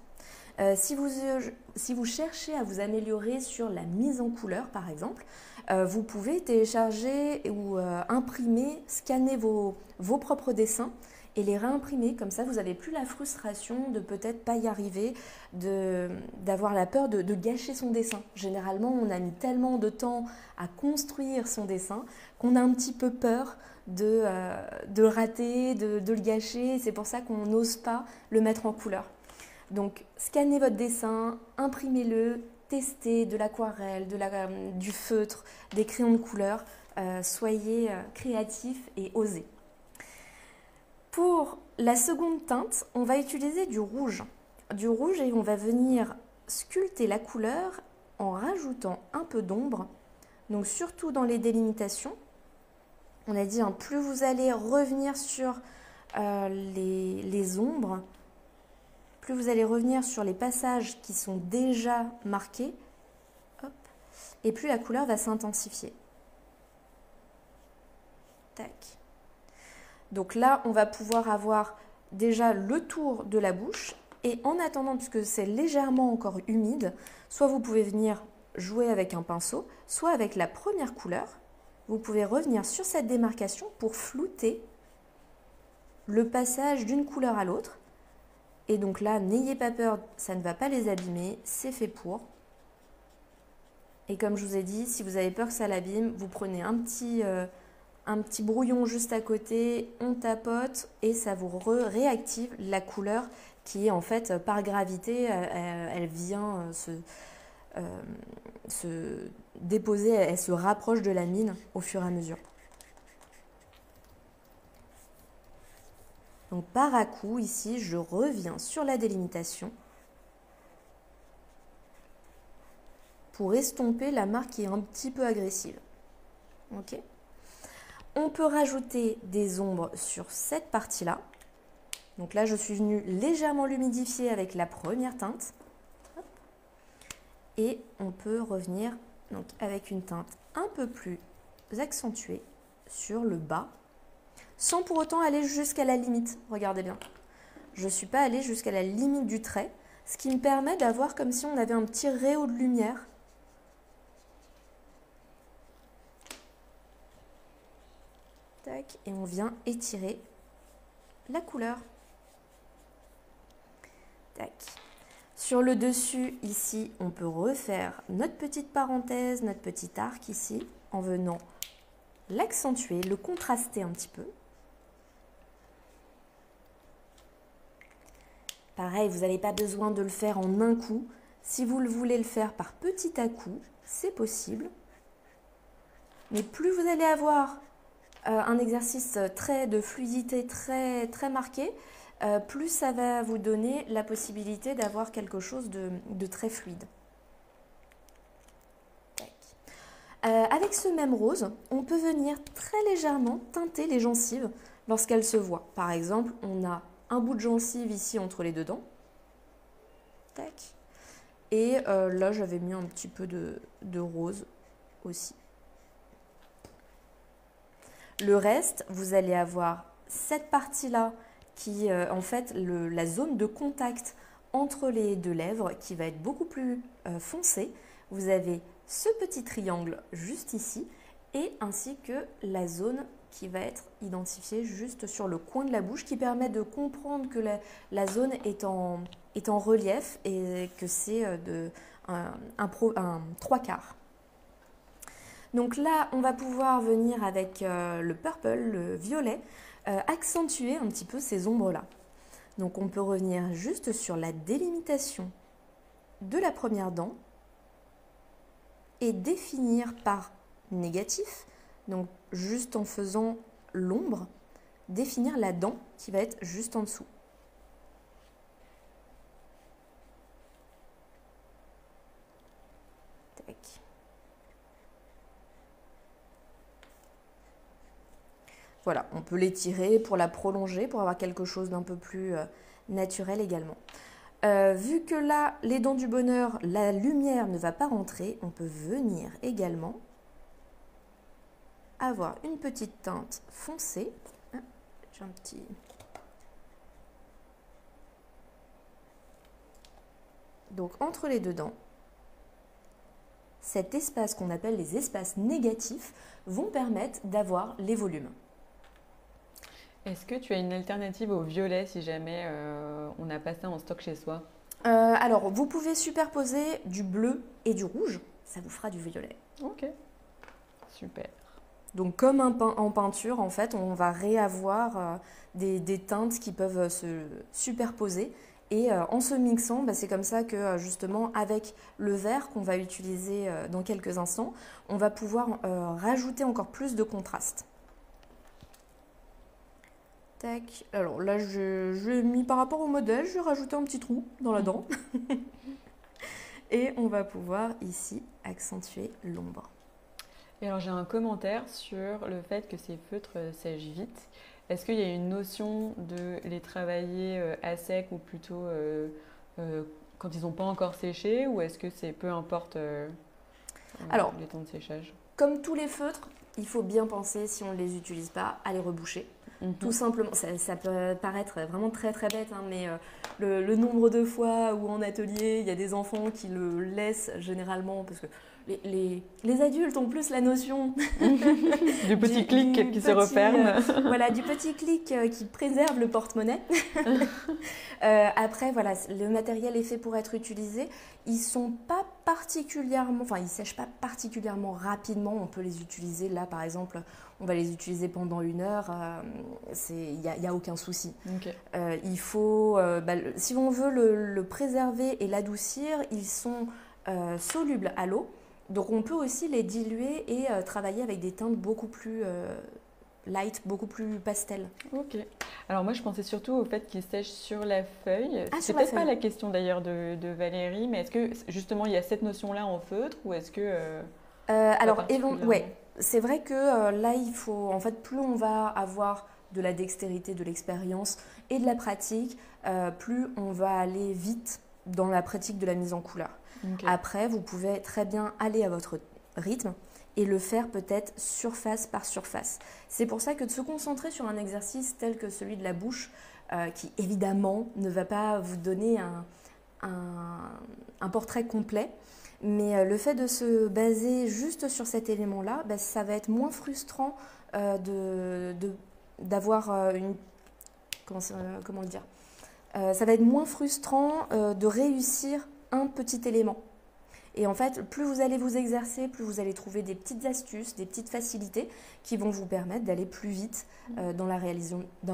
Speaker 2: Si vous cherchez à vous améliorer sur la mise en couleur par exemple, vous pouvez télécharger ou imprimer, scanner vos propres dessins et les réimprimer. Comme ça, vous n'avez plus la frustration de peut-être pas y arriver, d'avoir la peur de gâcher son dessin. Généralement, on a mis tellement de temps à construire son dessin qu'on a un petit peu peur de rater, de le gâcher. C'est pour ça qu'on n'ose pas le mettre en couleur. Donc, scannez votre dessin, imprimez-le, testez de l'aquarelle, du feutre, des crayons de couleur. Soyez créatifs et osez. Pour la seconde teinte, on va utiliser du rouge. Et on va venir sculpter la couleur en rajoutant un peu d'ombre. Donc surtout dans les délimitations. On a dit, plus vous allez revenir sur les ombres, plus vous allez revenir sur les passages qui sont déjà marqués, hop, et plus la couleur va s'intensifier. Tac. Donc là, on va pouvoir avoir déjà le tour de la bouche. Et en attendant, puisque c'est légèrement encore humide, soit vous pouvez venir jouer avec un pinceau, soit avec la première couleur, vous pouvez revenir sur cette démarcation pour flouter le passage d'une couleur à l'autre. Et donc là, n'ayez pas peur, ça ne va pas les abîmer, c'est fait pour. Et comme je vous ai dit, si vous avez peur que ça l'abîme, vous prenez un petit brouillon juste à côté, on tapote et ça vous réactive la couleur qui est en fait par gravité, elle vient se déposer, elle se rapproche de la mine au fur et à mesure. Donc par à-coup, ici, je reviens sur la délimitation pour estomper la marque qui est un petit peu agressive. Ok ? On peut rajouter des ombres sur cette partie-là. Donc là, je suis venue légèrement l'humidifier avec la première teinte. Et on peut revenir donc, avec une teinte un peu plus accentuée sur le bas, sans pour autant aller jusqu'à la limite. Regardez bien. Je ne suis pas allée jusqu'à la limite du trait, ce qui me permet d'avoir comme si on avait un petit réau de lumière. Tac, et on vient étirer la couleur. Tac. Sur le dessus, ici, on peut refaire notre petite parenthèse, notre petit arc ici, en venant l'accentuer, le contraster un petit peu. Pareil, vous n'avez pas besoin de le faire en un coup. Si vous le voulez le faire par petit à coup, c'est possible. Mais plus vous allez avoir un exercice de fluidité très marqué, plus ça va vous donner la possibilité d'avoir quelque chose de très fluide. Avec ce même rose, on peut venir très légèrement teinter les gencives lorsqu'elles se voient. Par exemple, on a un bout de gencive ici entre les deux dents. Tac. Et là, j'avais mis un petit peu de rose aussi. Le reste, vous allez avoir cette partie-là qui, en fait, la zone de contact entre les deux lèvres qui va être beaucoup plus foncée. Vous avez ce petit triangle juste ici et ainsi que la zone qui va être identifiée juste sur le coin de la bouche qui permet de comprendre que la zone est en relief et que c'est un 3/4. Donc là, on va pouvoir venir avec le purple, le violet, accentuer un petit peu ces ombres-là. Donc on peut revenir juste sur la délimitation de la première dent et définir par négatif, donc juste en faisant l'ombre, définir la dent qui va être juste en dessous. Tac. Voilà, on peut l'étirer pour la prolonger, pour avoir quelque chose d'un peu plus naturel également. Vu que là, les dents du bonheur, la lumière ne va pas rentrer, on peut venir également avoir une petite teinte foncée. Ah, j'ai un petit... Donc entre les deux dents, cet espace qu'on appelle les espaces négatifs vont permettre d'avoir les volumes.
Speaker 1: Est-ce que tu as une alternative au violet si jamais on n'a pas ça en stock chez soi?
Speaker 2: Alors, vous pouvez superposer du bleu et du rouge, ça vous fera du violet.
Speaker 1: Ok, super.
Speaker 2: Donc comme en peinture, en fait, on va réavoir des teintes qui peuvent se superposer. Et en se mixant, c'est comme ça que justement avec le vert qu'on va utiliser dans quelques instants, on va pouvoir rajouter encore plus de contraste. Tac. Alors là, je mis par rapport au modèle, je vais rajouter un petit trou dans la dent. Et on va pouvoir ici accentuer l'ombre.
Speaker 1: Et alors j'ai un commentaire sur le fait que ces feutres sèchent vite. Est-ce qu'il y a une notion de les travailler à sec ou plutôt quand ils n'ont pas encore séché, ou est-ce que c'est peu importe
Speaker 2: Alors,
Speaker 1: les temps de séchage?
Speaker 2: Comme tous les feutres, il faut bien penser, si on ne les utilise pas, à les reboucher. Tout simplement, ça peut paraître vraiment très très bête, hein, mais le nombre de fois où en atelier, il y a des enfants qui le laissent généralement, parce que les adultes ont plus la notion
Speaker 1: du petit clic qui se referme.
Speaker 2: Voilà, du petit clic qui préserve le porte-monnaie. Après, voilà, le matériel est fait pour être utilisé. Ils sont pas particulièrement, enfin, ils sèchent pas particulièrement rapidement. On peut les utiliser là, par exemple, on va les utiliser pendant 1 heure. Il y a aucun souci.
Speaker 1: Okay.
Speaker 2: Il faut, si on veut le préserver et l'adoucir, ils sont solubles à l'eau. Donc on peut aussi les diluer et travailler avec des teintes beaucoup plus light, beaucoup plus pastel.
Speaker 1: Ok. Alors moi je pensais surtout au fait qu'ils sèchent sur la feuille.
Speaker 2: Ah,
Speaker 1: c'est peut-être pas la question d'ailleurs de Valérie, mais est-ce que justement il y a cette notion-là en feutre, ou est-ce que...
Speaker 2: alors ouais, c'est vrai que là il faut, en fait, plus on va avoir de la dextérité, de l'expérience et de la pratique, plus on va aller vite dans la pratique de la mise en couleur. Okay. Après, vous pouvez très bien aller à votre rythme et le faire peut-être surface par surface. C'est pour ça que de se concentrer sur un exercice tel que celui de la bouche, qui évidemment ne va pas vous donner un portrait complet, mais le fait de se baser juste sur cet élément-là, ça va être moins frustrant d'avoir une... Comment le dire, ça va être moins frustrant de réussir un petit élément. Et en fait, plus vous allez vous exercer, plus vous allez trouver des petites astuces, des petites facilités qui vont vous permettre d'aller plus vite dans la réalisation, je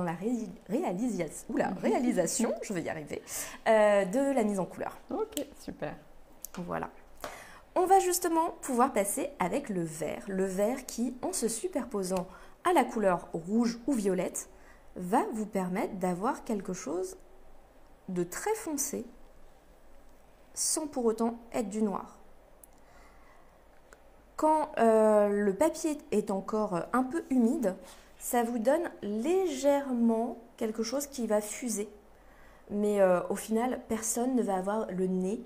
Speaker 2: vais y arriver, de la mise en couleur.
Speaker 1: Ok, super.
Speaker 2: Voilà. On va justement pouvoir passer avec le vert. Le vert qui, en se superposant à la couleur rouge ou violette, va vous permettre d'avoir quelque chose de très foncé, sans pour autant être du noir. Quand le papier est encore un peu humide, ça vous donne légèrement quelque chose qui va fuser. Mais au final, personne ne va avoir le nez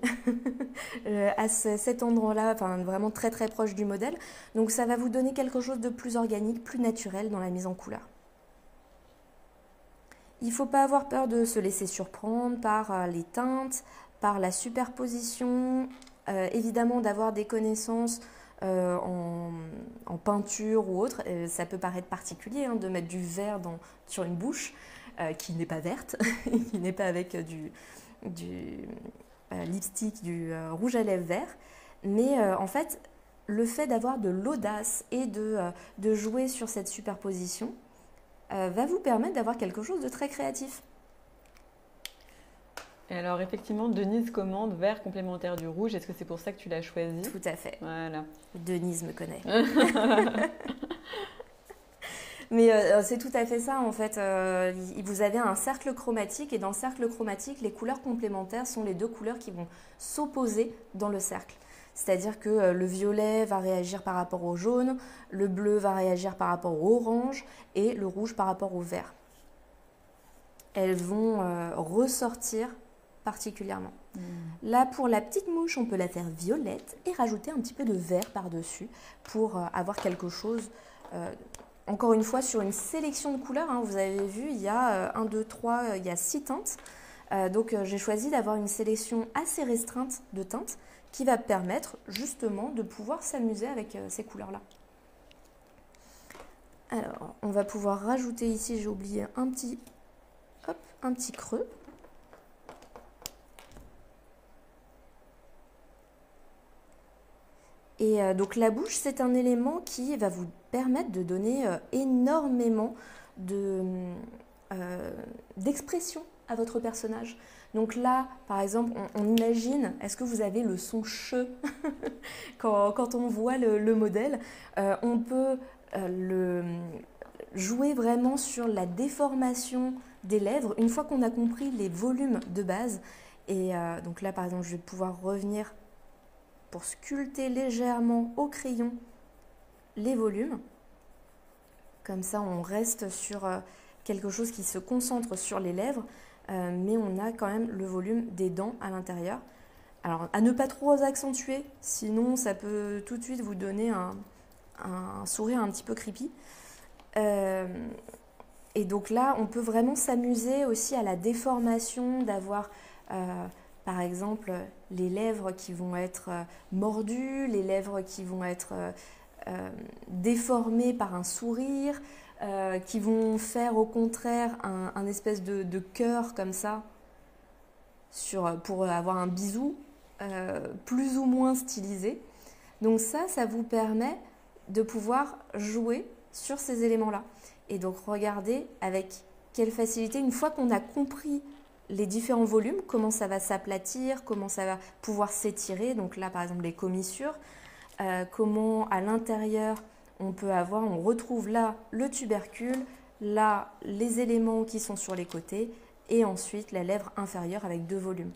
Speaker 2: à cet endroit-là, enfin, vraiment très très proche du modèle. Donc ça va vous donner quelque chose de plus organique, plus naturel dans la mise en couleur. Il ne faut pas avoir peur de se laisser surprendre par les teintes, par la superposition, évidemment d'avoir des connaissances en peinture ou autre. Ça peut paraître particulier de mettre du vert sur une bouche qui n'est pas verte, qui n'est pas avec du lipstick, du rouge à lèvres vert. Mais en fait, le fait d'avoir de l'audace et de jouer sur cette superposition va vous permettre d'avoir quelque chose de très créatif.
Speaker 1: Et alors effectivement, Denise commande vert complémentaire du rouge. Est-ce que c'est pour ça que tu l'as choisi?
Speaker 2: Tout à fait.
Speaker 1: Voilà.
Speaker 2: Denise me connaît. Mais c'est tout à fait ça en fait. Vous avez un cercle chromatique et dans le cercle chromatique, les couleurs complémentaires sont les deux couleurs qui vont s'opposer dans le cercle. C'est-à-dire que le violet va réagir par rapport au jaune, le bleu va réagir par rapport au orange et le rouge par rapport au vert. Elles vont ressortir particulièrement. Là, pour la petite mouche, on peut la faire violette et rajouter un petit peu de vert par-dessus pour avoir quelque chose, encore une fois, sur une sélection de couleurs. Hein, vous avez vu, il y a 1, 2, 3, il y a 6 teintes. Donc, j'ai choisi d'avoir une sélection assez restreinte de teintes qui va permettre justement de pouvoir s'amuser avec ces couleurs-là. Alors, on va pouvoir rajouter ici, j'ai oublié un petit creux. Et donc la bouche, c'est un élément qui va vous permettre de donner énormément d'expression à votre personnage. Donc là, par exemple, on imagine, est-ce que vous avez le son che quand on voit le modèle, on peut jouer vraiment sur la déformation des lèvres une fois qu'on a compris les volumes de base. Et donc là, par exemple, je vais pouvoir revenir pour sculpter légèrement au crayon les volumes. Comme ça, on reste sur quelque chose qui se concentre sur les lèvres, mais on a quand même le volume des dents à l'intérieur. Alors, à ne pas trop accentuer, sinon ça peut tout de suite vous donner un sourire un petit peu creepy. Et donc là, on peut vraiment s'amuser aussi à la déformation, d'avoir par exemple les lèvres qui vont être mordues, les lèvres qui vont être déformées par un sourire, qui vont faire au contraire un espèce de cœur comme ça, pour avoir un bisou plus ou moins stylisé. Donc ça vous permet de pouvoir jouer sur ces éléments-là. Et donc regardez avec quelle facilité, une fois qu'on a compris les différents volumes, comment ça va s'aplatir, comment ça va pouvoir s'étirer. Donc là, par exemple, les commissures, comment à l'intérieur, on retrouve là le tubercule, là les éléments qui sont sur les côtés, et ensuite la lèvre inférieure avec 2 volumes.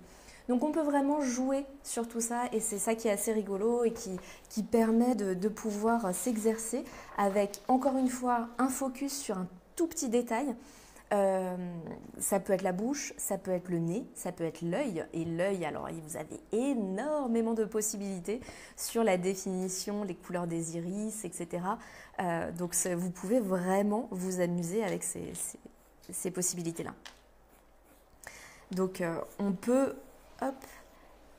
Speaker 2: Donc on peut vraiment jouer sur tout ça, et c'est ça qui est assez rigolo et qui permet de pouvoir s'exercer avec, encore une fois, un focus sur un tout petit détail. Ça peut être la bouche, ça peut être le nez, ça peut être l'œil. Et l'œil, alors vous avez énormément de possibilités sur la définition, les couleurs des iris, etc. Donc vous pouvez vraiment vous amuser avec ces possibilités-là. Donc on peut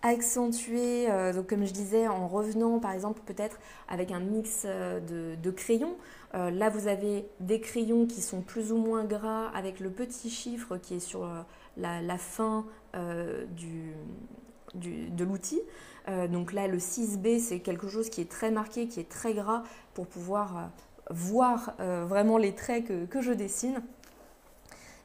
Speaker 2: accentuer, donc comme je disais, en revenant par exemple peut-être avec un mix de crayons. Là vous avez des crayons qui sont plus ou moins gras avec le petit chiffre qui est sur la fin de l'outil. Donc là le 6B, c'est quelque chose qui est très marqué, qui est très gras pour pouvoir voir vraiment les traits que je dessine.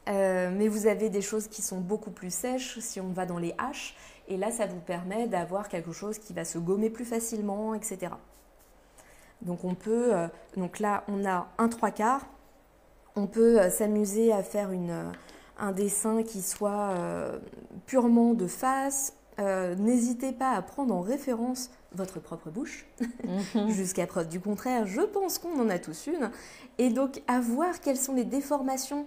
Speaker 2: Mais vous avez des choses qui sont beaucoup plus sèches si on va dans les H, et là ça vous permet d'avoir quelque chose qui va se gommer plus facilement, etc. Donc on peut, donc là on a un 3/4, on peut s'amuser à faire un dessin qui soit purement de face. N'hésitez pas à prendre en référence votre propre bouche, jusqu'à preuve du contraire, je pense qu'on en a tous une, et donc à voir quelles sont les déformations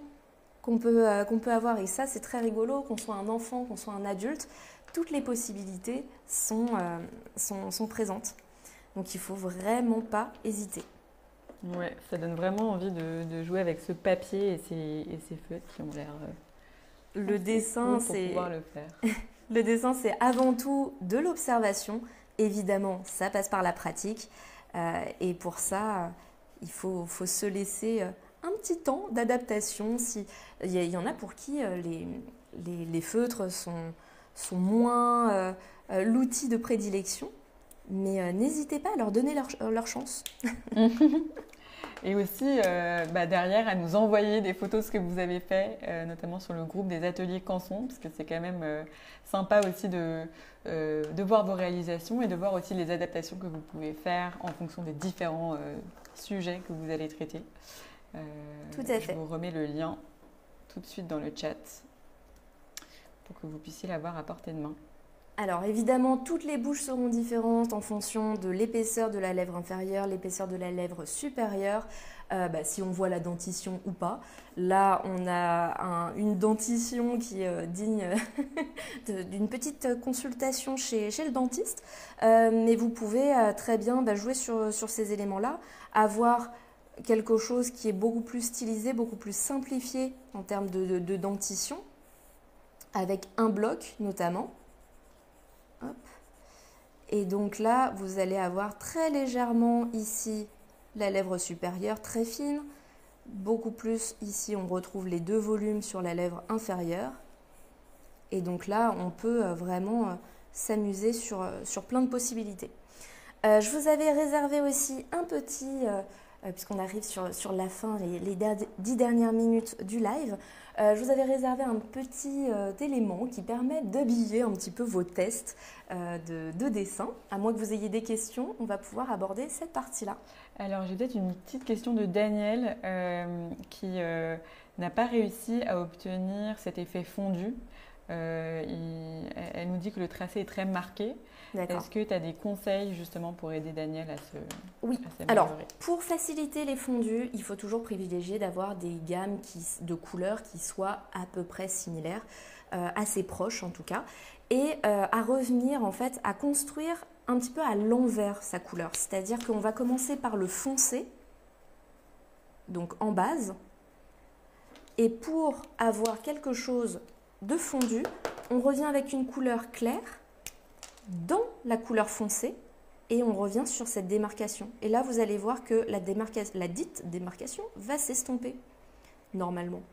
Speaker 2: qu'on peut avoir, et ça c'est très rigolo, qu'on soit un enfant, qu'on soit un adulte, toutes les possibilités sont présentes. Donc il ne faut vraiment pas hésiter.
Speaker 1: Ouais, ça donne vraiment envie de jouer avec ce papier et ces feutres qui ont l'air
Speaker 2: le dessin,
Speaker 1: pour pouvoir le faire.
Speaker 2: Le dessin, c'est avant tout de l'observation. Évidemment, ça passe par la pratique. Et pour ça, il faut se laisser un petit temps d'adaptation. Il y en a pour qui les feutres sont moins l'outil de prédilection. Mais n'hésitez pas à leur donner leur chance.
Speaker 1: Et aussi, derrière, à nous envoyer des photos de ce que vous avez fait, notamment sur le groupe des ateliers Canson, parce que c'est quand même sympa aussi de voir vos réalisations et de voir aussi les adaptations que vous pouvez faire en fonction des différents sujets que vous allez traiter.
Speaker 2: Tout à fait.
Speaker 1: Je vous remets le lien tout de suite dans le chat pour que vous puissiez l'avoir à portée de main.
Speaker 2: Alors évidemment, toutes les bouches seront différentes en fonction de l'épaisseur de la lèvre inférieure, l'épaisseur de la lèvre supérieure, si on voit la dentition ou pas. Là, on a une dentition qui est digne d'une petite consultation chez le dentiste. Mais vous pouvez très bien jouer sur ces éléments-là, avoir quelque chose qui est beaucoup plus stylisé, beaucoup plus simplifié en termes de dentition, avec un bloc notamment. Hop. Et donc là, vous allez avoir très légèrement ici la lèvre supérieure très fine, beaucoup plus ici on retrouve les deux volumes sur la lèvre inférieure. Et donc là, on peut vraiment s'amuser sur plein de possibilités. Je vous avais réservé aussi un petit, puisqu'on arrive sur la fin, les 10 dernières minutes du live, je vous avais réservé un petit élément qui permet d'habiller un petit peu vos tests de dessin. À moins que vous ayez des questions, on va pouvoir aborder cette partie-là.
Speaker 1: Alors, j'ai peut-être une petite question de Daniel qui n'a pas réussi à obtenir cet effet fondu. Elle nous dit que le tracé est très marqué. Est-ce que tu as des conseils justement pour aider Daniel à se
Speaker 2: Oui, alors pour faciliter les fondus, il faut toujours privilégier d'avoir des gammes de couleurs qui soient à peu près similaires, assez proches en tout cas, et à revenir en fait à construire un petit peu à l'envers sa couleur. C'est-à-dire qu'on va commencer par le foncé, donc en base, et pour avoir quelque chose de fondu, on revient avec une couleur claire dans la couleur foncée et on revient sur cette démarcation. Et là, vous allez voir que la dite démarcation va s'estomper normalement.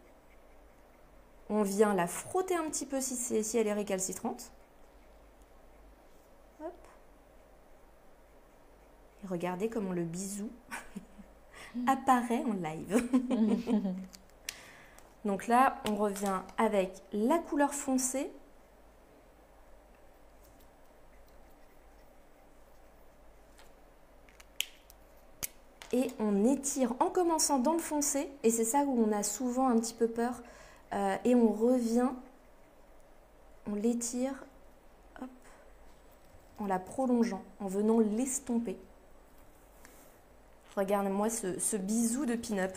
Speaker 2: On vient la frotter un petit peu si elle est récalcitrante. Hop. Et regardez comment le bisou apparaît en live. Donc là, on revient avec la couleur foncée. Et on étire en commençant dans le foncé. Et c'est ça où on a souvent un petit peu peur. Et on revient, on l'étire en la prolongeant, en venant l'estomper. Regardez-moi ce bisou de pin-up.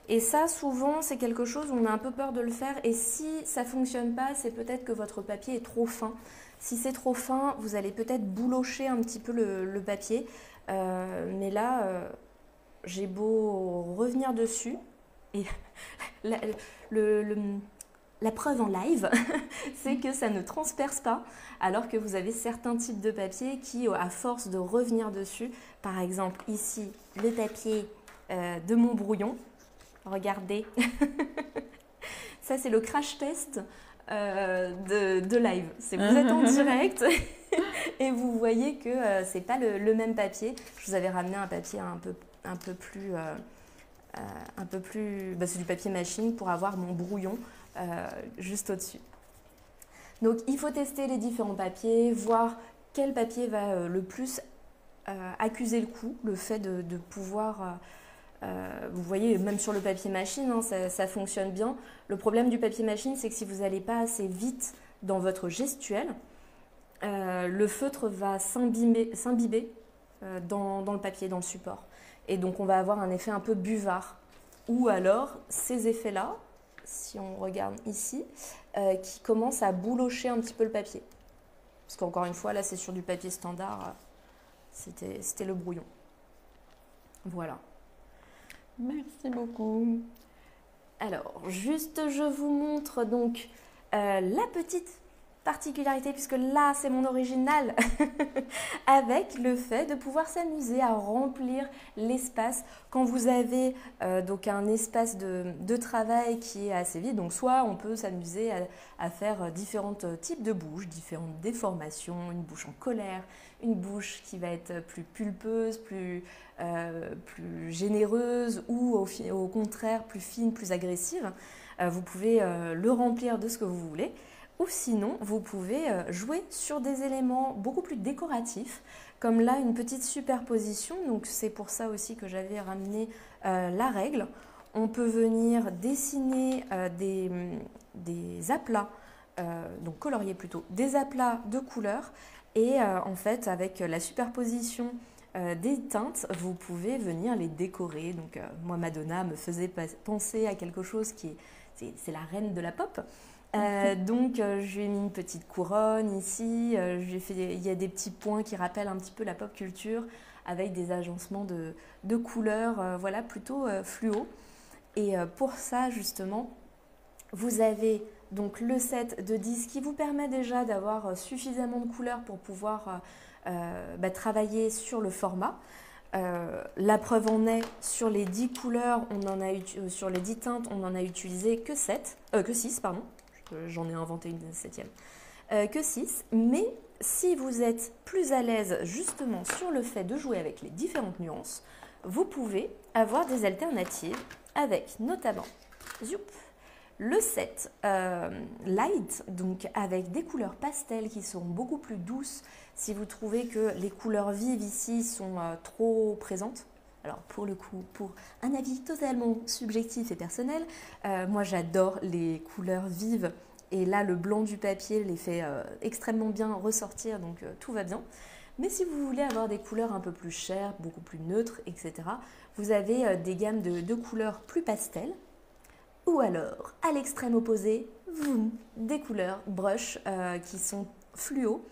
Speaker 2: Et ça, souvent, c'est quelque chose où on a un peu peur de le faire. Et si ça ne fonctionne pas, c'est peut-être que votre papier est trop fin. Si c'est trop fin, vous allez peut-être boulocher un petit peu le papier. Mais là, j'ai beau revenir dessus. Et la preuve en live, c'est que ça ne transperce pas. Alors que vous avez certains types de papier qui, à force de revenir dessus, par exemple ici, le papier de mon brouillon. Regardez, ça c'est le crash test de live. Vous êtes en direct et vous voyez que c'est pas le même papier. Je vous avais ramené un papier un peu plus, c'est du papier machine pour avoir mon brouillon juste au-dessus. Donc il faut tester les différents papiers, voir quel papier va le plus accuser le coup, le fait de pouvoir... vous voyez, même sur le papier machine, hein, ça fonctionne bien. Le problème du papier machine, c'est que si vous n'allez pas assez vite dans votre gestuelle, le feutre va s'imbiber dans le papier, dans le support. Et donc, on va avoir un effet un peu buvard. Ou alors, ces effets-là, si on regarde ici, qui commencent à boulocher un petit peu le papier. Parce qu'encore une fois, là, c'est sur du papier standard. C'était le brouillon. Voilà.
Speaker 1: Merci beaucoup.
Speaker 2: Alors, juste je vous montre donc la petite particularité, puisque là c'est mon original, avec le fait de pouvoir s'amuser à remplir l'espace quand vous avez donc un espace de travail qui est assez vide. Donc soit on peut s'amuser à faire différents types de bouches, différentes déformations, une bouche en colère, une bouche qui va être plus pulpeuse, plus généreuse ou au contraire plus fine, plus agressive. Vous pouvez le remplir de ce que vous voulez. Ou sinon, vous pouvez jouer sur des éléments beaucoup plus décoratifs, comme là une petite superposition. Donc c'est pour ça aussi que j'avais ramené la règle. On peut venir dessiner des aplats donc colorier plutôt, des aplats de couleurs et en fait avec la superposition des teintes, vous pouvez venir les décorer. Donc moi Madonna me faisait penser à quelque chose c'est la reine de la pop. Donc je lui ai mis une petite couronne ici, il y a des petits points qui rappellent un petit peu la pop culture avec des agencements de couleurs voilà, plutôt fluo. Et pour ça justement, vous avez donc le set de 10 qui vous permet déjà d'avoir suffisamment de couleurs pour pouvoir travailler sur le format. La preuve en est, sur les 10 couleurs, sur les 10 teintes, on n'en a utilisé que 6, pardon. J'en ai inventé une 7e. Que 6, mais si vous êtes plus à l'aise justement sur le fait de jouer avec les différentes nuances, vous pouvez avoir des alternatives avec notamment le set light, donc avec des couleurs pastel qui sont beaucoup plus douces si vous trouvez que les couleurs vives ici sont trop présentes. Alors pour le coup, pour un avis totalement subjectif et personnel, moi j'adore les couleurs vives et là le blanc du papier les fait extrêmement bien ressortir, donc tout va bien. Mais si vous voulez avoir des couleurs un peu plus chères, beaucoup plus neutres, etc., vous avez des gammes de couleurs plus pastel. Ou alors, à l'extrême opposé, des couleurs brush qui sont fluo.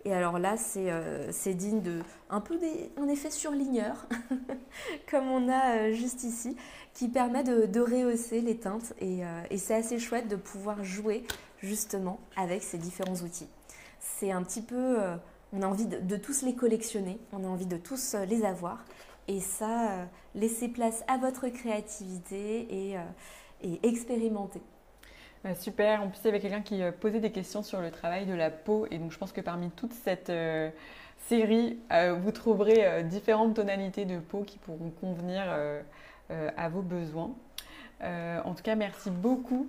Speaker 2: Et alors là, c'est digne de un peu un effet surligneur, comme on a juste ici, qui permet de rehausser les teintes. Et c'est assez chouette de pouvoir jouer justement avec ces différents outils. C'est un petit peu, on a envie de tous les collectionner, on a envie de tous les avoir. Et ça, laissez place à votre créativité et expérimenter.
Speaker 1: Super, en plus il y avait quelqu'un qui posait des questions sur le travail de la peau et donc je pense que parmi toute cette série, vous trouverez différentes tonalités de peau qui pourront convenir à vos besoins. En tout cas, merci beaucoup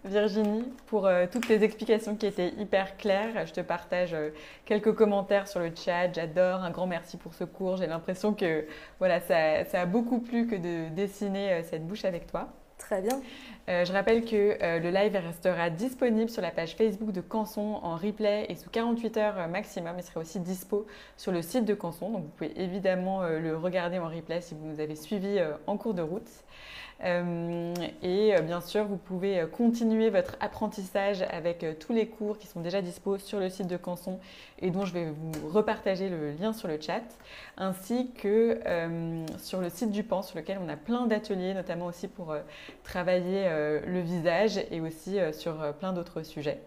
Speaker 1: Virginie pour toutes tes explications qui étaient hyper claires. Je te partage quelques commentaires sur le chat, j'adore, un grand merci pour ce cours. J'ai l'impression que voilà, ça a beaucoup plu que de dessiner cette bouche avec toi.
Speaker 2: Très bien.
Speaker 1: Je rappelle que le live restera disponible sur la page Facebook de Canson en replay et sous 48 heures maximum. Il sera aussi dispo sur le site de Canson. Donc vous pouvez évidemment le regarder en replay si vous nous avez suivis en cours de route. Et bien sûr, vous pouvez continuer votre apprentissage avec tous les cours qui sont déjà dispo sur le site de Canson et dont je vais vous repartager le lien sur le chat, ainsi que sur le site du PAN sur lequel on a plein d'ateliers, notamment aussi pour travailler le visage et aussi sur plein d'autres sujets.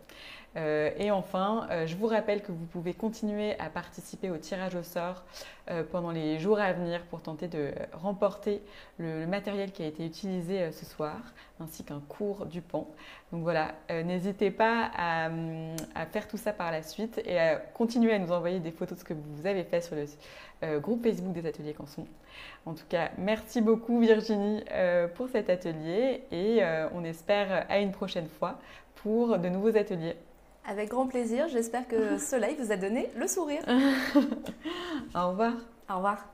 Speaker 1: Et enfin, je vous rappelle que vous pouvez continuer à participer au tirage au sort pendant les jours à venir pour tenter de remporter le matériel qui a été utilisé ce soir, ainsi qu'un cours du PAN. Donc voilà, n'hésitez pas à faire tout ça par la suite et à continuer à nous envoyer des photos de ce que vous avez fait sur le groupe Facebook des ateliers Canson. En tout cas, merci beaucoup Virginie pour cet atelier et on espère à une prochaine fois pour de nouveaux ateliers.
Speaker 2: Avec grand plaisir, j'espère que ce live vous a donné le sourire.
Speaker 1: Au revoir.
Speaker 2: Au revoir.